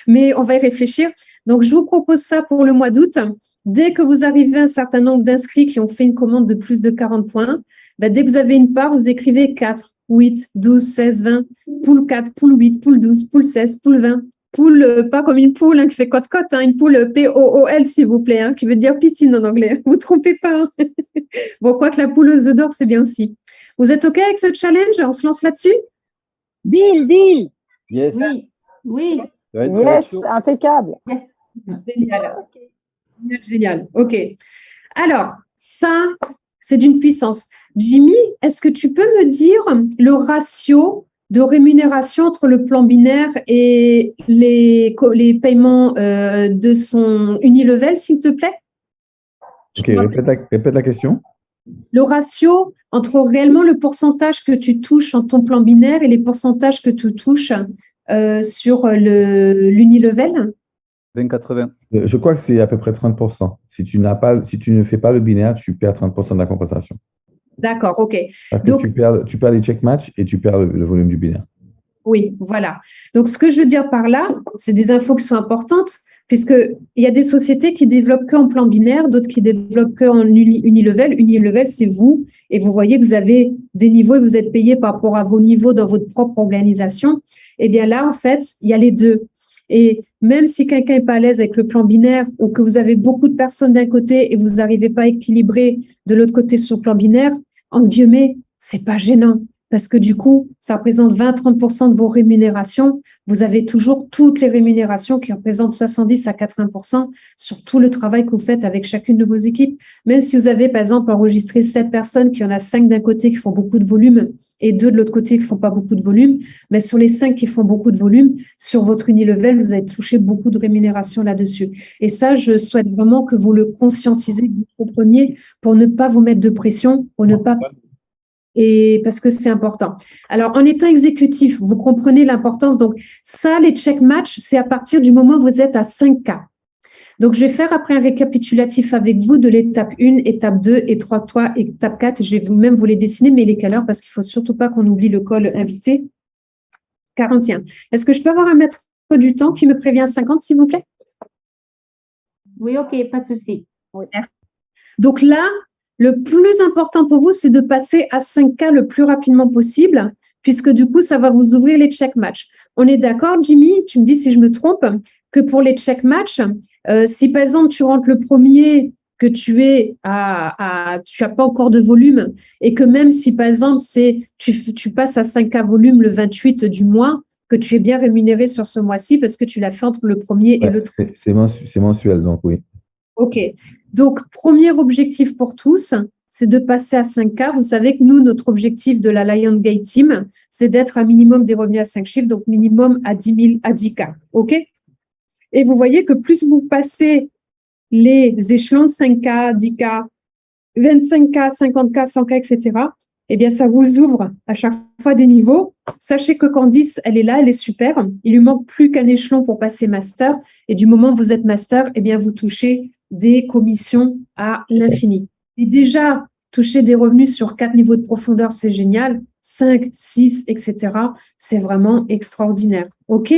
mais on va y réfléchir. Donc, je vous propose ça pour le mois d'août. Dès que vous arrivez à un certain nombre d'inscrits qui ont fait une commande de plus de 40 points, dès que vous avez une part, vous écrivez 4, 8, 12, 16, 20, poule 4, poule 8, poule 12, poule 16, poule 20. Poule, pas comme une poule qui fait cote-cote, une poule P-O-O-L, s'il vous plaît, qui veut dire piscine en anglais. Vous ne trompez pas. Bon, quoique la poule aux œufs d'or, c'est bien aussi. Vous êtes OK avec ce challenge? On se lance là-dessus? Deal, deal. Yes. Oui, oui. Yes, impeccable. Yes. Génial. Génial. OK. Alors, ça, c'est d'une puissance. Jimmy, est-ce que tu peux me dire le ratio de rémunération entre le plan binaire et les paiements de son Unilevel, s'il te plaît? Ok, répète la question. Le ratio entre réellement le pourcentage que tu touches en ton plan binaire et les pourcentages que tu touches sur l'Unilevel? 20-80. Je crois que c'est à peu près 30%. Si tu ne fais pas le binaire, tu perds 30% de la compensation. D'accord, OK. Parce que tu perds les check match et tu perds le volume du binaire. Oui, voilà. Donc, ce que je veux dire par là, c'est des infos qui sont importantes, puisqu'il y a des sociétés qui développent qu'en plan binaire, d'autres qui développent qu'en Unilevel. Unilevel, c'est vous, et vous voyez que vous avez des niveaux et vous êtes payé par rapport à vos niveaux dans votre propre organisation. Eh bien là, en fait, il y a les deux. Et même si quelqu'un n'est pas à l'aise avec le plan binaire ou que vous avez beaucoup de personnes d'un côté et vous n'arrivez pas à équilibrer de l'autre côté sur le plan binaire, entre guillemets, c'est pas gênant. Parce que du coup, ça représente 20-30% de vos rémunérations. Vous avez toujours toutes les rémunérations qui représentent 70 à 80% sur tout le travail que vous faites avec chacune de vos équipes. Même si vous avez, par exemple, enregistré 7 personnes, qu'il y en a 5 d'un côté qui font beaucoup de volume et 2 de l'autre côté qui ne font pas beaucoup de volume, mais sur les 5 qui font beaucoup de volume, sur votre Unilevel, vous avez touché beaucoup de rémunération là-dessus. Et ça, je souhaite vraiment que vous le conscientisez, que vous compreniez pour ne pas vous mettre de pression, pour ne pas... Et parce que c'est important. Alors, en étant exécutif, vous comprenez l'importance. Donc, ça, les check match, c'est à partir du moment où vous êtes à 5K. Donc, je vais faire après un récapitulatif avec vous de l'étape 1, étape 2, et 3, étape 4. Je vais même vous les dessiner, mais il est quelle heure? Parce qu'il ne faut surtout pas qu'on oublie le call invité. 41. Est-ce que je peux avoir un maître du temps qui me prévient à 50, s'il vous plaît? Oui, OK, pas de souci. Oui, merci. Donc là, le plus important pour vous, c'est de passer à 5K le plus rapidement possible, puisque du coup, ça va vous ouvrir les check match. On est d'accord, Jimmy? Tu me dis si je me trompe, que pour les check match, si par exemple tu rentres le premier, que tu n'as pas encore de volume, et que même si par exemple tu passes à 5K volume le 28 du mois, que tu es bien rémunéré sur ce mois-ci parce que tu l'as fait entre le premier et le troisième. C'est mensuel, donc oui. OK. Donc, premier objectif pour tous, c'est de passer à 5K. Vous savez que nous, notre objectif de la Lion Gate Team, c'est d'être un minimum des revenus à 5 chiffres, donc minimum à 10 000 à 10K. OK? Et vous voyez que plus vous passez les échelons 5K, 10K, 25K, 50K, 100K, etc., eh bien, ça vous ouvre à chaque fois des niveaux. Sachez que Candice, elle est là, elle est super. Il lui manque plus qu'un échelon pour passer master. Et du moment où vous êtes master, eh bien, vous touchez des commissions à l'infini. Et déjà, toucher des revenus sur 4 niveaux de profondeur, c'est génial. 5, 6, etc. C'est vraiment extraordinaire. OK?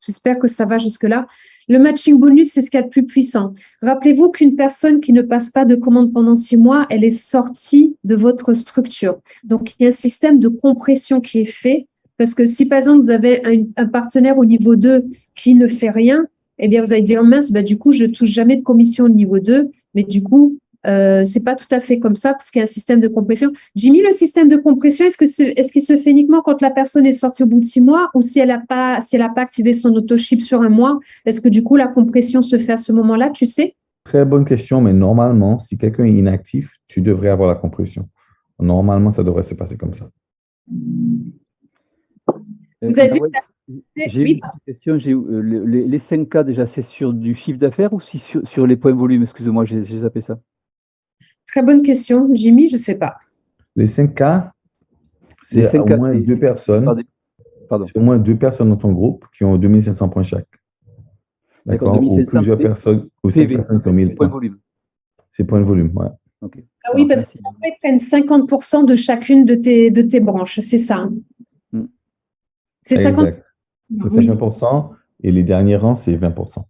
J'espère que ça va jusque-là. Le matching bonus, c'est ce qu'il y a de plus puissant. Rappelez-vous qu'une personne qui ne passe pas de commande pendant 6 mois, elle est sortie de votre structure. Donc, il y a un système de compression qui est fait. Parce que si, par exemple, vous avez un partenaire au niveau 2 qui ne fait rien, eh bien, vous allez dire, mince, du coup, je ne touche jamais de commission au niveau 2. Mais du coup, ce n'est pas tout à fait comme ça parce qu'il y a un système de compression. Jimmy, le système de compression, est-ce qu'il se fait uniquement quand la personne est sortie au bout de 6 mois ou si elle n'a pas activé son auto-ship sur un mois? Est-ce que du coup, la compression se fait à ce moment-là, tu sais? Très bonne question, mais normalement, si quelqu'un est inactif, tu devrais avoir la compression. Normalement, ça devrait se passer comme ça. Vous avez vu J'ai une petite question. Les 5K, déjà, c'est sur du chiffre d'affaires ou sur les points volume? Excusez-moi, j'ai zappé ça. Très bonne question. Jimmy, je ne sais pas. Les 5K, c'est au moins deux personnes. Pardon. C'est au moins 2 personnes dans ton groupe qui ont 2500 points chaque. D'accord? Ou plusieurs personnes, ou 5 personnes qui ont 1000 points. C'est points de volume, ouais. Okay. Ah oui, parce qu'après, ils prennent 50% de chacune de tes branches, c'est ça. C'est 50%. Exact. C'est 50%, et les derniers rangs, c'est 20%.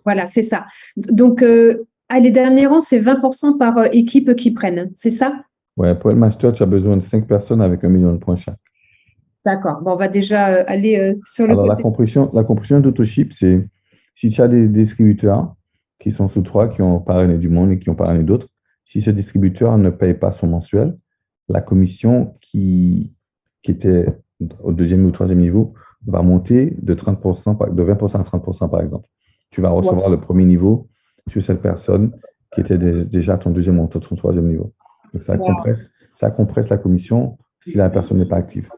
Voilà, c'est ça. Donc, les derniers rangs, c'est 20% par équipe qui prennent, c'est ça? Ouais, pour le master, tu as besoin de 5 personnes avec 1 million de points chaque. D'accord. Bon, on va déjà aller sur le côté. La compression d'AutoShip, c'est si tu as des distributeurs qui sont sous toi, qui ont parrainé du monde et qui ont parrainé d'autres, si ce distributeur ne paye pas son mensuel, la commission qui était au 2e ou 3e niveau va monter de 30%, de 20% à 30% par exemple. Tu vas recevoir le premier niveau sur cette personne qui était déjà à ton 2e ou ton 3e niveau. Donc ça compresse la commission si la personne n'est pas active.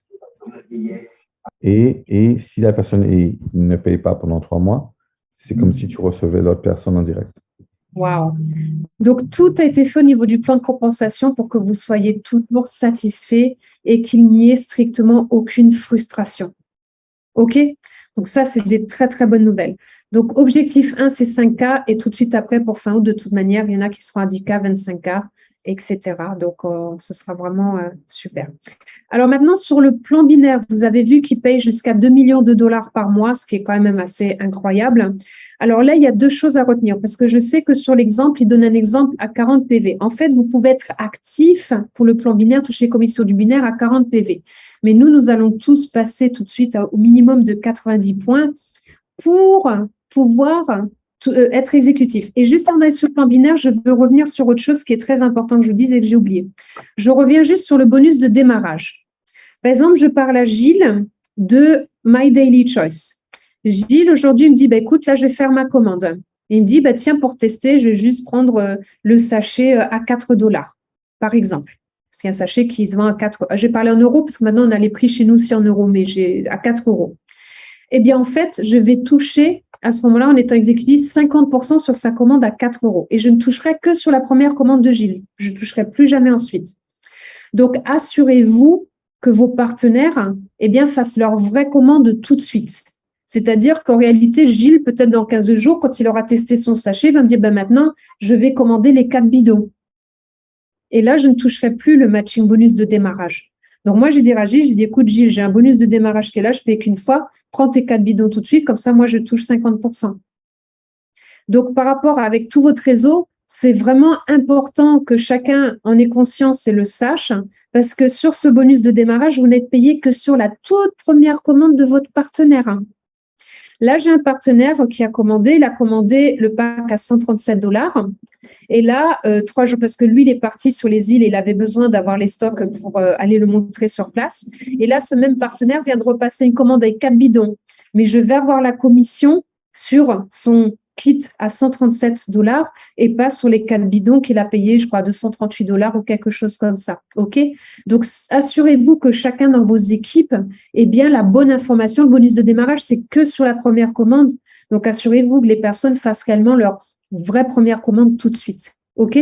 Et si la personne ne paye pas pendant 3 mois, c'est comme si tu recevais l'autre personne en direct. Wow. Donc, tout a été fait au niveau du plan de compensation pour que vous soyez toujours satisfait et qu'il n'y ait strictement aucune frustration. OK? Donc, ça, c'est des très, très bonnes nouvelles. Donc, objectif 1, c'est 5K et tout de suite après, pour fin août, de toute manière, il y en a qui seront à 10K, 25K, etc. Donc, ce sera vraiment super. Alors maintenant, sur le plan binaire, vous avez vu qu'il paye jusqu'à 2 millions de dollars par mois, ce qui est quand même assez incroyable. Alors là, il y a 2 choses à retenir, parce que je sais que sur l'exemple, il donne un exemple à 40 PV. En fait, vous pouvez être actif pour le plan binaire, toucher commission du binaire à 40 PV. Mais nous allons tous passer tout de suite au minimum de 90 points pour pouvoir être exécutif. Et juste avant d'aller sur le plan binaire, je veux revenir sur autre chose qui est très important que je vous dise et que j'ai oublié. Je reviens juste sur le bonus de démarrage. Par exemple, je parle à Gilles de My Daily Choice. Gilles, aujourd'hui, il me dit, écoute, là, je vais faire ma commande. Et il me dit, tiens, pour tester, je vais juste prendre le sachet à 4 $, par exemple. Parce qu'il y a un sachet qui se vend à 4 €. J'ai parlé en euros, parce que maintenant, on a les prix chez nous aussi en euros, mais j'ai à 4 €. Eh bien, en fait, je vais toucher, à ce moment-là, en étant exécutif, 50% sur sa commande à 4 €. Et je ne toucherai que sur la première commande de Gilles. Je ne toucherai plus jamais ensuite. Donc, assurez-vous que vos partenaires fassent leur vraie commande tout de suite. C'est-à-dire qu'en réalité, Gilles, peut-être dans 15 jours, quand il aura testé son sachet, va me dire, maintenant, je vais commander les 4 bidons. Et là, je ne toucherai plus le matching bonus de démarrage. Donc, moi, j'ai dit à Gilles, écoute, Gilles, j'ai un bonus de démarrage qui est là, je paye qu'une fois, prends tes 4 bidons tout de suite, comme ça, moi, je touche 50%. Donc, par rapport avec tout votre réseau, c'est vraiment important que chacun en ait conscience et le sache, parce que sur ce bonus de démarrage, vous n'êtes payé que sur la toute première commande de votre partenaire. Là, j'ai un partenaire qui a commandé, il a commandé le pack à 137 $. Et là, 3 jours, parce que lui, il est parti sur les îles et il avait besoin d'avoir les stocks pour aller le montrer sur place. Et là, ce même partenaire vient de repasser une commande avec 4 bidons. Mais je vais avoir la commission sur son kit à 137 $ et pas sur les 4 bidons qu'il a payé, je crois, 238 $ ou quelque chose comme ça. OK? Donc, assurez-vous que chacun dans vos équipes ait bien la bonne information. Le bonus de démarrage, c'est que sur la première commande. Donc, assurez-vous que les personnes fassent réellement leur vraie première commande tout de suite. OK?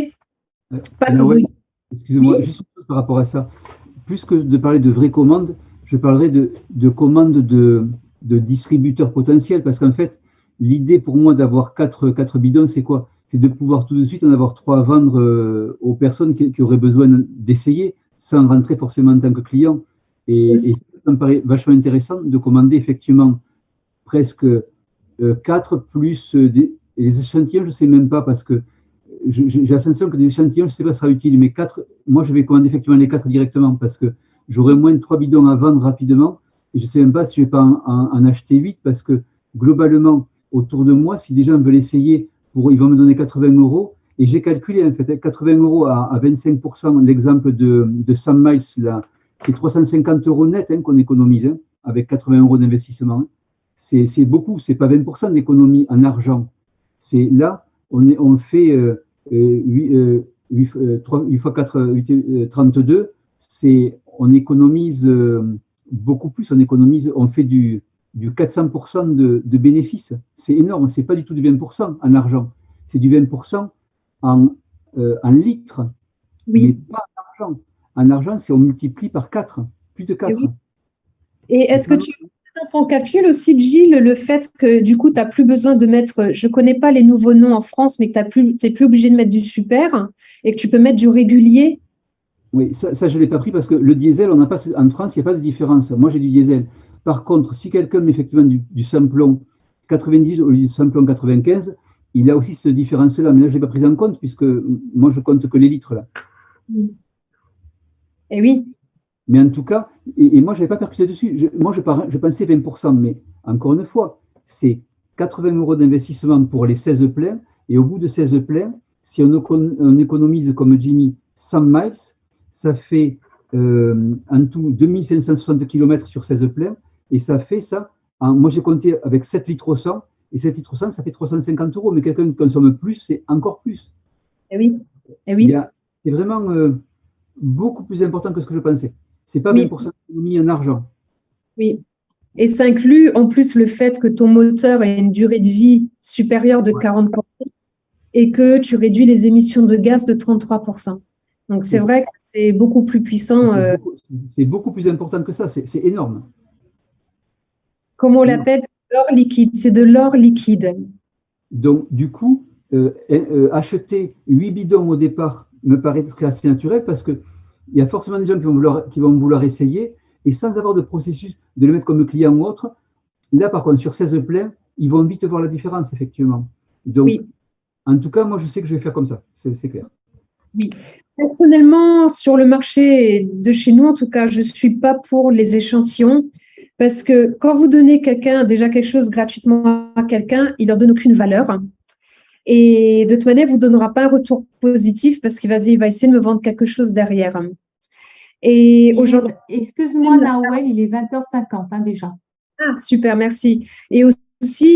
Excusez-moi, juste par rapport à ça. Plus que de parler de vraies commandes, je parlerai de commandes de distributeurs potentiels, parce qu'en fait, l'idée pour moi d'avoir 4 bidons, c'est quoi? C'est de pouvoir tout de suite en avoir 3 à vendre aux personnes qui auraient besoin d'essayer, sans rentrer forcément en tant que client. Et ça me paraît vachement intéressant de commander effectivement presque 4 plus les échantillons, je ne sais même pas, parce que j'ai la sensation que des échantillons, je ne sais pas si ça sera utile, mais 4, moi je vais commander effectivement les 4 directement, parce que j'aurai moins de 3 bidons à vendre rapidement, et je ne sais même pas si je ne vais pas en acheter 8, parce que globalement, autour de moi, si des gens veulent essayer, ils vont me donner 80 €, et j'ai calculé en fait 80 € à 25%, l'exemple de Sam Miles, là, c'est 350 € net qu'on économise, avec 80 € d'investissement. C'est beaucoup, c'est pas 20% d'économie en argent. C'est là, on fait 8 x 4, 32, on économise beaucoup plus, on fait du 400% de bénéfices. C'est énorme, c'est pas du tout du 20% en argent, c'est du 20% en litres, mais pas en argent. En argent, c'est on multiplie par 4, plus de 4. Et est-ce que tu as dans ton calcul aussi, Gilles, le fait que du coup, tu n'as plus besoin de mettre, je ne connais pas les nouveaux noms en France, mais que tu n'es plus obligé de mettre du super et que tu peux mettre du régulier? Oui, ça je ne l'ai pas pris parce que le diesel, en France, il n'y a pas de différence. Moi, j'ai du diesel. Par contre, si quelqu'un met effectivement du samplon 90 au lieu du samplon 95, il a aussi cette différence-là. Mais là, je ne l'ai pas prise en compte puisque moi, je compte que les litres là. Et oui. Mais en tout cas, et moi, je n'avais pas percuté dessus. Moi, je pensais 20%, mais encore une fois, c'est 80 € d'investissement pour les 16 pleins. Et au bout de 16 pleins, si on économise comme Jimmy 100 miles, ça fait en tout 2560 km sur 16 pleins. Et ça fait ça. Moi, j'ai compté avec 7 litres au 100. Et 7 litres au 100, ça fait 350 €. Mais quelqu'un qui consomme plus, c'est encore plus. Et oui. Et oui. C'est vraiment beaucoup plus important que ce que je pensais. Ce n'est pas 20% d'économie en argent. Oui. Et ça inclut en plus le fait que ton moteur ait une durée de vie supérieure de 40% et que tu réduis les émissions de gaz de 33%. Donc, c'est vrai que c'est beaucoup plus puissant. C'est beaucoup plus important que ça. C'est énorme. Comment on l'appelle? L'or liquide. C'est de l'or liquide. Donc, du coup, acheter 8 bidons au départ me paraît très assez naturel parce qu'il y a forcément des gens qui vont vouloir essayer et sans avoir de processus de le mettre comme client ou autre. Là, par contre, sur 16 pleins, ils vont vite voir la différence, effectivement. Donc, en tout cas, moi, je sais que je vais faire comme ça. C'est clair. Oui. Personnellement, sur le marché de chez nous, en tout cas, je ne suis pas pour les échantillons parce que quand vous donnez déjà quelque chose gratuitement à quelqu'un, il ne leur donne aucune valeur. Et de toute manière, il ne vous donnera pas un retour positif parce qu'il va essayer de me vendre quelque chose derrière. Et aujourd'hui. Excuse-moi, Nawel, il est 20h50 déjà. Ah, super, merci. Et aussi,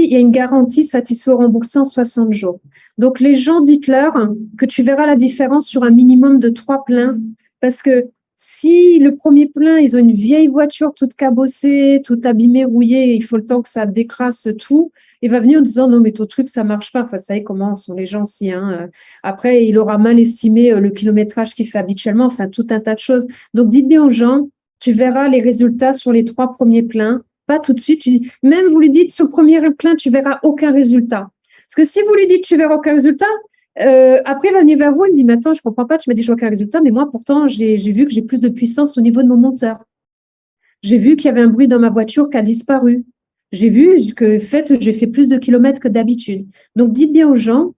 il y a une garantie satisfait remboursé en 60 jours. Donc, les gens, dites-leur que tu verras la différence sur un minimum de 3 pleins. Parce que si le premier plein, ils ont une vieille voiture toute cabossée, toute abîmée, rouillée, il faut le temps que ça décrasse tout, il va venir en disant non, mais ton truc, ça ne marche pas. Enfin, vous savez comment sont les gens aussi. Après, il aura mal estimé le kilométrage qu'il fait habituellement, enfin, tout un tas de choses. Donc, dites bien aux gens, tu verras les résultats sur les 3 premiers pleins. Pas tout de suite. Même vous lui dites sur le premier plein, tu ne verras aucun résultat. Parce que si vous lui dites tu ne verras aucun résultat, après, il va venir vers vous, il me dit mais attends, je ne comprends pas, tu m'as dit je n'ai aucun résultat, mais moi, pourtant, j'ai vu que j'ai plus de puissance au niveau de mon moteur. J'ai vu qu'il y avait un bruit dans ma voiture qui a disparu. J'ai vu que j'ai fait plus de kilomètres que d'habitude. Donc, dites bien aux gens,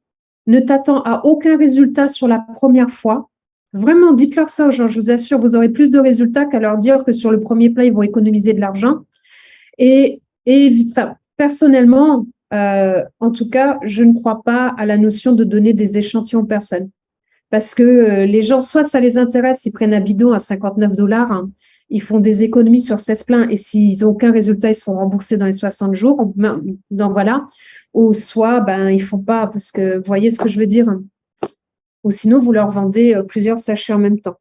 ne t'attends à aucun résultat sur la première fois. Vraiment, dites-leur ça aux gens. Je vous assure, vous aurez plus de résultats qu'à leur dire que sur le premier plein, ils vont économiser de l'argent. Et personnellement, en tout cas, je ne crois pas à la notion de donner des échantillons aux personnes. Parce que les gens, soit ça les intéresse, ils prennent un bidon à 59 $, ils font des économies sur 16 pleins et s'ils n'ont aucun résultat, ils se font rembourser dans les 60 jours. Donc voilà. Ou soit, ils ne font pas parce que vous voyez ce que je veux dire. Ou sinon, vous leur vendez plusieurs sachets en même temps.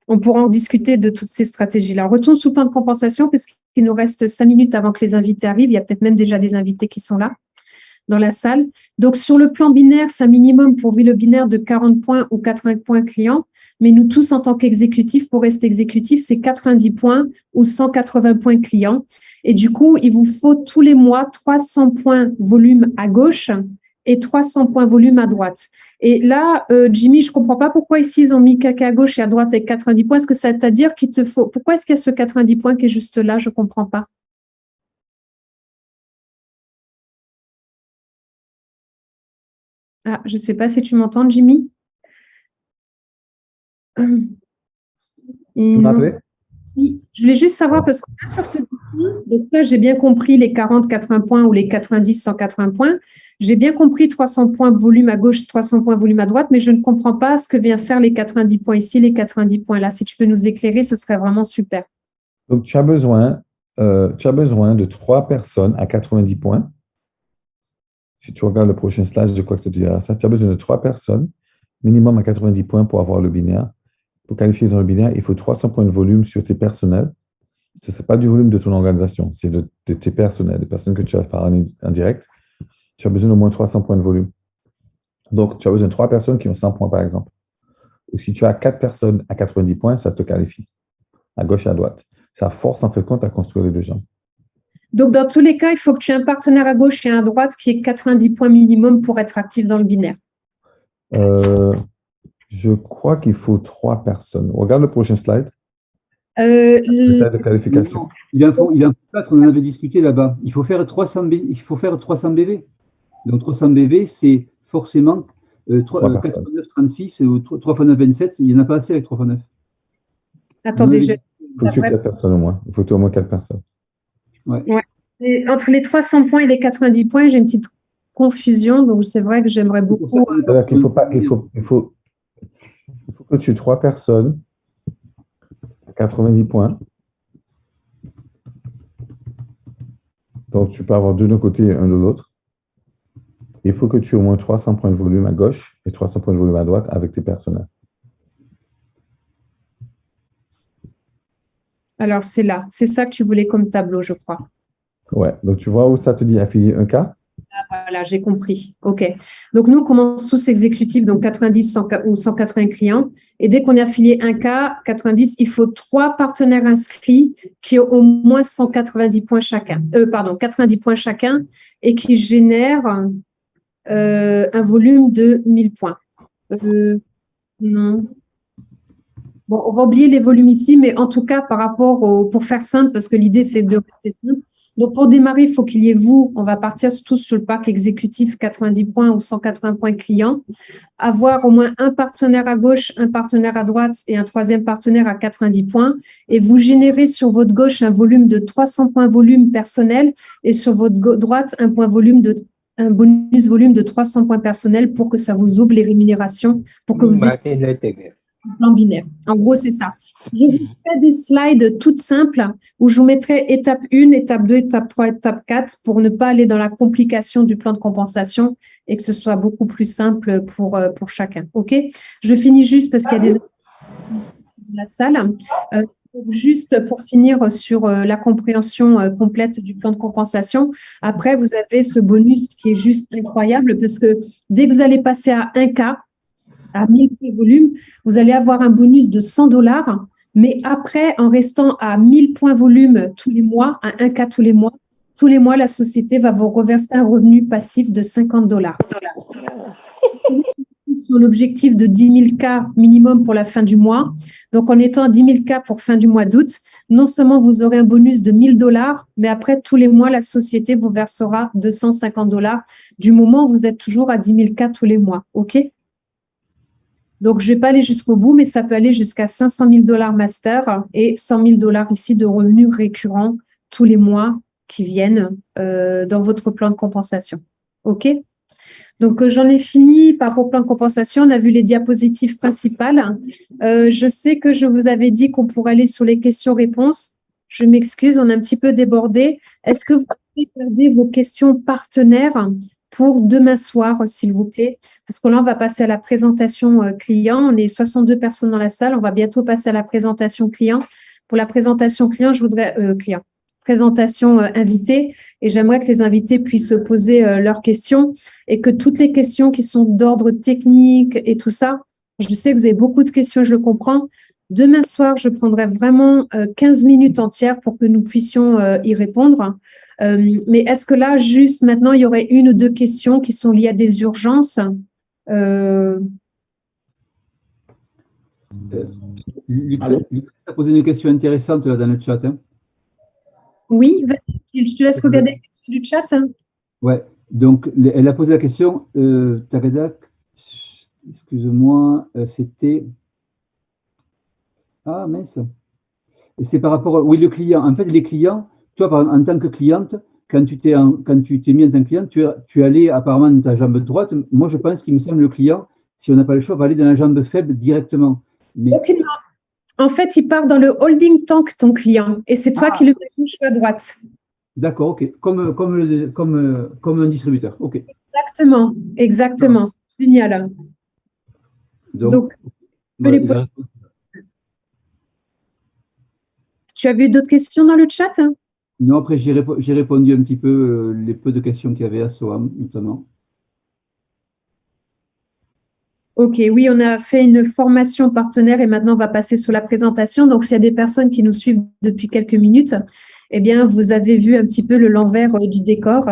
On pourra en discuter de toutes ces stratégies-là. Retourne sous plan de compensation, parce qu'il nous reste 5 minutes avant que les invités arrivent. Il y a peut-être même déjà des invités qui sont là dans la salle. Donc, sur le plan binaire, c'est un minimum pour le binaire de 40 points ou 80 points clients. Mais nous tous, en tant qu'exécutifs, pour rester exécutifs, c'est 90 points ou 180 points clients. Et du coup, il vous faut tous les mois 300 points volume à gauche et 300 points volume à droite. Et là, Jimmy, je ne comprends pas pourquoi ici, ils ont mis quelqu'un à gauche et à droite avec 90 points. Est-ce que ça veut dire qu'il te faut… Pourquoi est-ce qu'il y a ce 90 points qui est juste là? Je ne comprends pas. Ah, je ne sais pas si tu m'entends, Jimmy. Tu m'appelais? Oui, je voulais juste savoir, parce que là, sur ce donc ça, j'ai bien compris les 40, 80 points ou les 90, 180 points. J'ai bien compris 300 points volume à gauche, 300 points volume à droite, mais je ne comprends pas ce que vient faire les 90 points ici, les 90 points là. Si tu peux nous éclairer, ce serait vraiment super. Donc, tu as besoin de 3 personnes à 90 points. Si tu regardes le prochain slide, je crois que ça te dira ça. Tu as besoin de 3 personnes, minimum à 90 points pour avoir le binaire. pour qualifier dans le binaire, il faut 300 points de volume sur tes personnels. Ce n'est pas du volume de ton organisation, c'est de tes personnels, des personnes que tu as par en direct. Tu as besoin d'au moins 300 points de volume. Donc, tu as besoin de 3 personnes qui ont 100 points, par exemple. Ou si tu as 4 personnes à 90 points, ça te qualifie, à gauche et à droite. Ça force, en fait, compte à construire les deux jambes. Donc, dans tous les cas, il faut que tu aies un partenaire à gauche et un à droite qui ait 90 points minimum pour être actif dans le binaire. Je crois qu'il faut 3 personnes. Regarde le prochain slide. Le slide de qualification. Il en faut 4, on en avait discuté là-bas. Il faut faire 300 BV. Donc 300 BV, c'est forcément 89, 36 ou 3 x 9, 27. Il n'y en a pas assez avec 3 x 9. Attendez, il faut 4 personnes au moins. Il faut au moins 4 personnes. Ouais. Et entre les 300 points et les 90 points, j'ai une petite confusion. Donc, c'est vrai que j'aimerais beaucoup. Il faut que tu aies 3 personnes à 90 points. Donc, tu peux avoir 2 d'un côté et 1 de l'autre. Il faut que tu aies au moins 300 points de volume à gauche et 300 points de volume à droite avec tes personnels. Alors, c'est là. C'est ça que tu voulais comme tableau, je crois. Ouais. Donc, tu vois où ça te dit affilié un cas? Voilà, j'ai compris. OK. Donc, nous, on commence tous exécutifs, donc 90 ou 180 clients. Et dès qu'on est affilié un cas, 90, il faut 3 partenaires inscrits qui ont au moins 190 points chacun. 90 points chacun et qui génèrent un volume de 1000 points. Non. Bon, on va oublier les volumes ici, mais en tout cas, par rapport pour faire simple, parce que l'idée, c'est de rester simple. Donc, pour démarrer, il faut qu'il y ait vous. On va partir tous sur le pack exécutif 90 points ou 180 points clients. Avoir au moins un partenaire à gauche, un partenaire à droite et un troisième partenaire à 90 points. Et vous générez sur votre gauche un volume de 300 points volume personnel et sur votre droite un bonus volume de 300 points personnels pour que ça vous ouvre les rémunérations, pour que vous ayez un plan binaire. En gros, c'est ça. Je vous fais des slides toutes simples où je vous mettrai étape 1, étape 2, étape 3, étape 4 pour ne pas aller dans la complication du plan de compensation et que ce soit beaucoup plus simple pour chacun. OK? Je finis juste parce qu'il y a des dans la salle. Juste pour finir sur la compréhension complète du plan de compensation. Après, vous avez ce bonus qui est juste incroyable parce que dès que vous allez passer à 1K, à 1000 points volume, vous allez avoir un bonus de $100. Mais après, en restant à 1000 points volume tous les mois, à 1K tous les mois, la société va vous reverser un revenu passif de $50. Sur l'objectif de 10 000 cas minimum pour la fin du mois. Donc, en étant à 10 000 cas pour fin du mois d'août, non seulement vous aurez un bonus de $1000, mais après, tous les mois, la société vous versera $250 du moment où vous êtes toujours à 10 000 cas tous les mois. OK? Donc, je ne vais pas aller jusqu'au bout, mais ça peut aller jusqu'à $500 000 master et $100 000 ici de revenus récurrents tous les mois qui viennent dans votre plan de compensation. OK? Donc, j'en ai fini par rapport au plan de compensation. On a vu les diapositives principales. Je sais que je vous avais dit qu'on pourrait aller sur les questions-réponses. Je m'excuse, on a un petit peu débordé. Est-ce que vous pouvez garder vos questions partenaires pour demain soir, s'il vous plaît? Parce que là, on va passer à la présentation client. On est 62 personnes dans la salle. On va bientôt passer à la présentation client. Pour la présentation client, je voudrais… présentation invitée. Et j'aimerais que les invités puissent poser leurs questions et que toutes les questions qui sont d'ordre technique et tout ça, je sais que vous avez beaucoup de questions, je le comprends. Demain soir, je prendrai vraiment 15 minutes entières pour que nous puissions y répondre. Mais est-ce que là, juste maintenant, il y aurait 1 ou 2 questions qui sont liées à des urgences Lucas a posé une question intéressante là, dans le chat. Hein. Oui, vas-y, je te laisse regarder les questions du chat. Hein. Ouais, donc elle a posé la question, excuse-moi, c'était… Ah mince. C'est par rapport… Oui, le client. En fait, les clients, toi, en tant que cliente, quand tu t'es mis en tant que client, tu allais apparemment dans ta jambe droite. Moi, je pense qu'il me semble le client, si on n'a pas le choix, va aller dans la jambe faible directement. Mais… Aucunement. En fait, il part dans le holding tank, ton client, et c'est toi qui le mets gauche ou à droite. D'accord, ok. Comme un distributeur. Ok. Exactement. C'est génial. Donc voilà, Tu avais d'autres questions dans le chat? Non, après, j'ai répondu un petit peu les peu de questions qu'il y avait à SOAM, notamment. Ok, oui, on a fait une formation partenaire et maintenant on va passer sur la présentation. Donc, s'il y a des personnes qui nous suivent depuis quelques minutes, eh bien, vous avez vu un petit peu le l'envers du décor.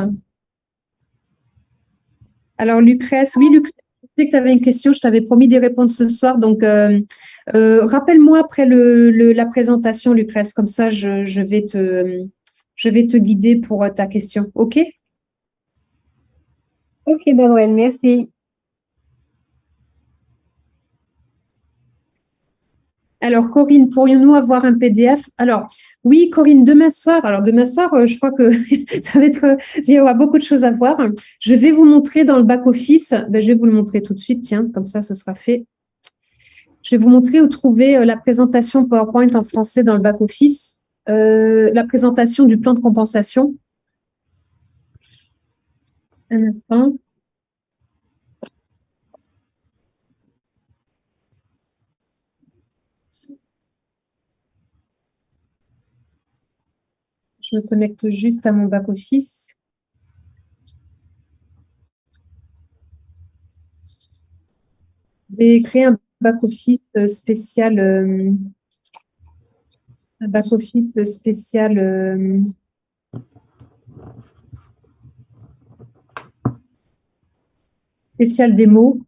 Alors, Lucrèce, oui, Lucrèce, je sais que tu avais une question, je t'avais promis d'y répondre ce soir. Donc, rappelle-moi après la présentation, Lucrèce, comme ça, je vais te guider pour ta question. OK? Ok, Noël, merci. Alors, Corinne, pourrions-nous avoir un PDF? Alors, oui, Corinne, demain soir, je crois que ça va être, il y aura beaucoup de choses à voir. Je vais vous montrer dans le back-office, je vais vous le montrer tout de suite, tiens, comme ça, ce sera fait. Je vais vous montrer où trouver la présentation PowerPoint en français dans le back-office, la présentation du plan de compensation. Un instant. Je me connecte juste à mon back-office. Je vais créer un back-office spécial. Un back-office spécial. Spécial démo.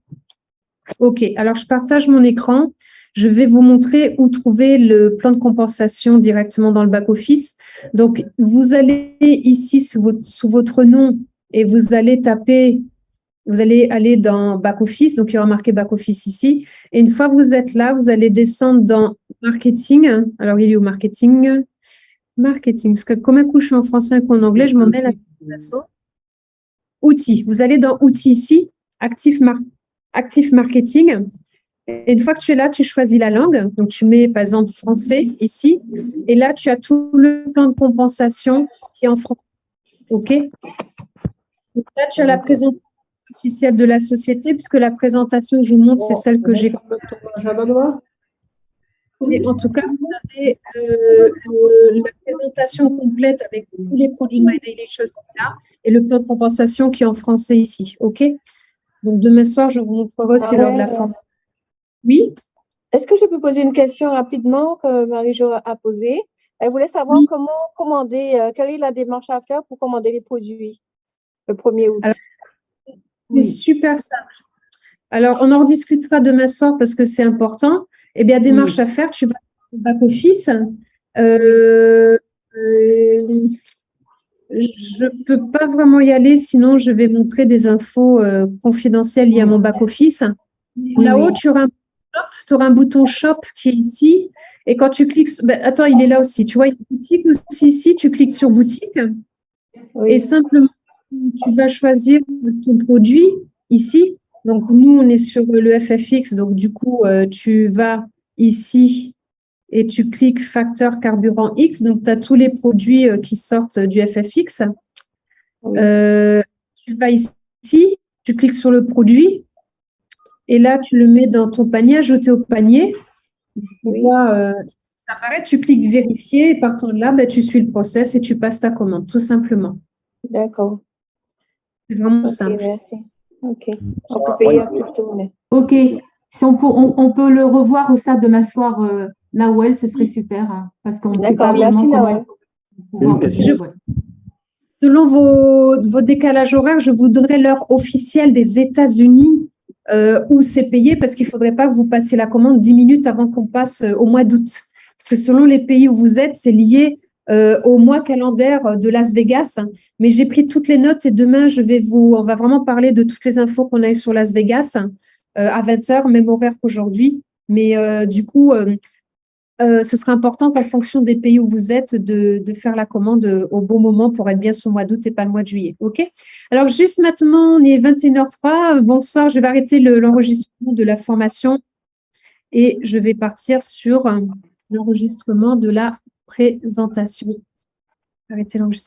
OK, alors je partage mon écran. Je vais vous montrer où trouver le plan de compensation directement dans le back-office. Donc, vous allez ici sous votre nom et vous allez taper, vous allez aller dans back-office. Donc, il y aura marqué back-office ici. Et une fois que vous êtes là, vous allez descendre dans marketing. Alors, il est où marketing? Marketing. Parce que comme un coup, je suis en français et qu'en anglais, je m'en mets la l'assaut. Outils. Vous allez dans outils ici, actif marketing. Et une fois que tu es là, tu choisis la langue. Donc, tu mets, par exemple, français ici. Et là, tu as tout le plan de compensation qui est en français. OK? Donc là, tu as la présentation officielle de la société, puisque la présentation que je vous montre, c'est celle que j'ai. Et en tout cas, vous avez la présentation complète avec tous les produits de My Daily Choice là et le plan de compensation qui est en français ici. OK? Donc, demain soir, je vous montrerai aussi lors de la fin. Oui? Est-ce que je peux poser une question rapidement que Marie-Jo a posée? Elle voulait savoir comment commander, quelle est la démarche à faire pour commander les produits le 1er août. C'est super simple. Alors, on en rediscutera demain soir parce que c'est important. Eh bien, démarche à faire, tu vas au back-office. Je ne peux pas vraiment y aller, sinon je vais montrer des infos confidentielles liées à mon back-office. Là-haut, tu auras un bouton shop qui est ici. Et quand tu cliques, attends, il est là aussi. Tu vois, il y a une boutique aussi ici. Tu cliques sur boutique. Et simplement, tu vas choisir ton produit ici. Donc, nous, on est sur le FFX. Donc, du coup, tu vas ici et tu cliques facteur carburant X. Donc, tu as tous les produits qui sortent du FFX. Tu vas ici, tu cliques sur le produit. Et là, tu le mets dans ton panier, ajouter au panier. Ça apparaît, tu cliques vérifier. Et partant de là, tu suis le process et tu passes ta commande, tout simplement. D'accord. C'est vraiment simple. Merci. OK. On peut payer à toute tournée. OK. Si on peut le revoir ou ça demain soir, Nawel, ce serait super. Hein, parce qu'on ne sait pas vraiment comment pouvoir. Selon vos décalages horaires, je vous donnerai l'heure officielle des États-Unis où c'est payé parce qu'il ne faudrait pas que vous passiez la commande 10 minutes avant qu'on passe au mois d'août. Parce que selon les pays où vous êtes, c'est lié au mois calendaire de Las Vegas. Mais j'ai pris toutes les notes et demain, on va vraiment parler de toutes les infos qu'on a eues sur Las Vegas à 20h, même horaire qu'aujourd'hui. Mais du coup, ce sera important qu'en fonction des pays où vous êtes, de faire la commande au bon moment pour être bien sur le mois d'août et pas le mois de juillet. OK? Alors, juste maintenant, on est 21h03. Bonsoir, je vais arrêter l'enregistrement de la formation et je vais partir sur l'enregistrement de la présentation. Arrêtez l'enregistrement.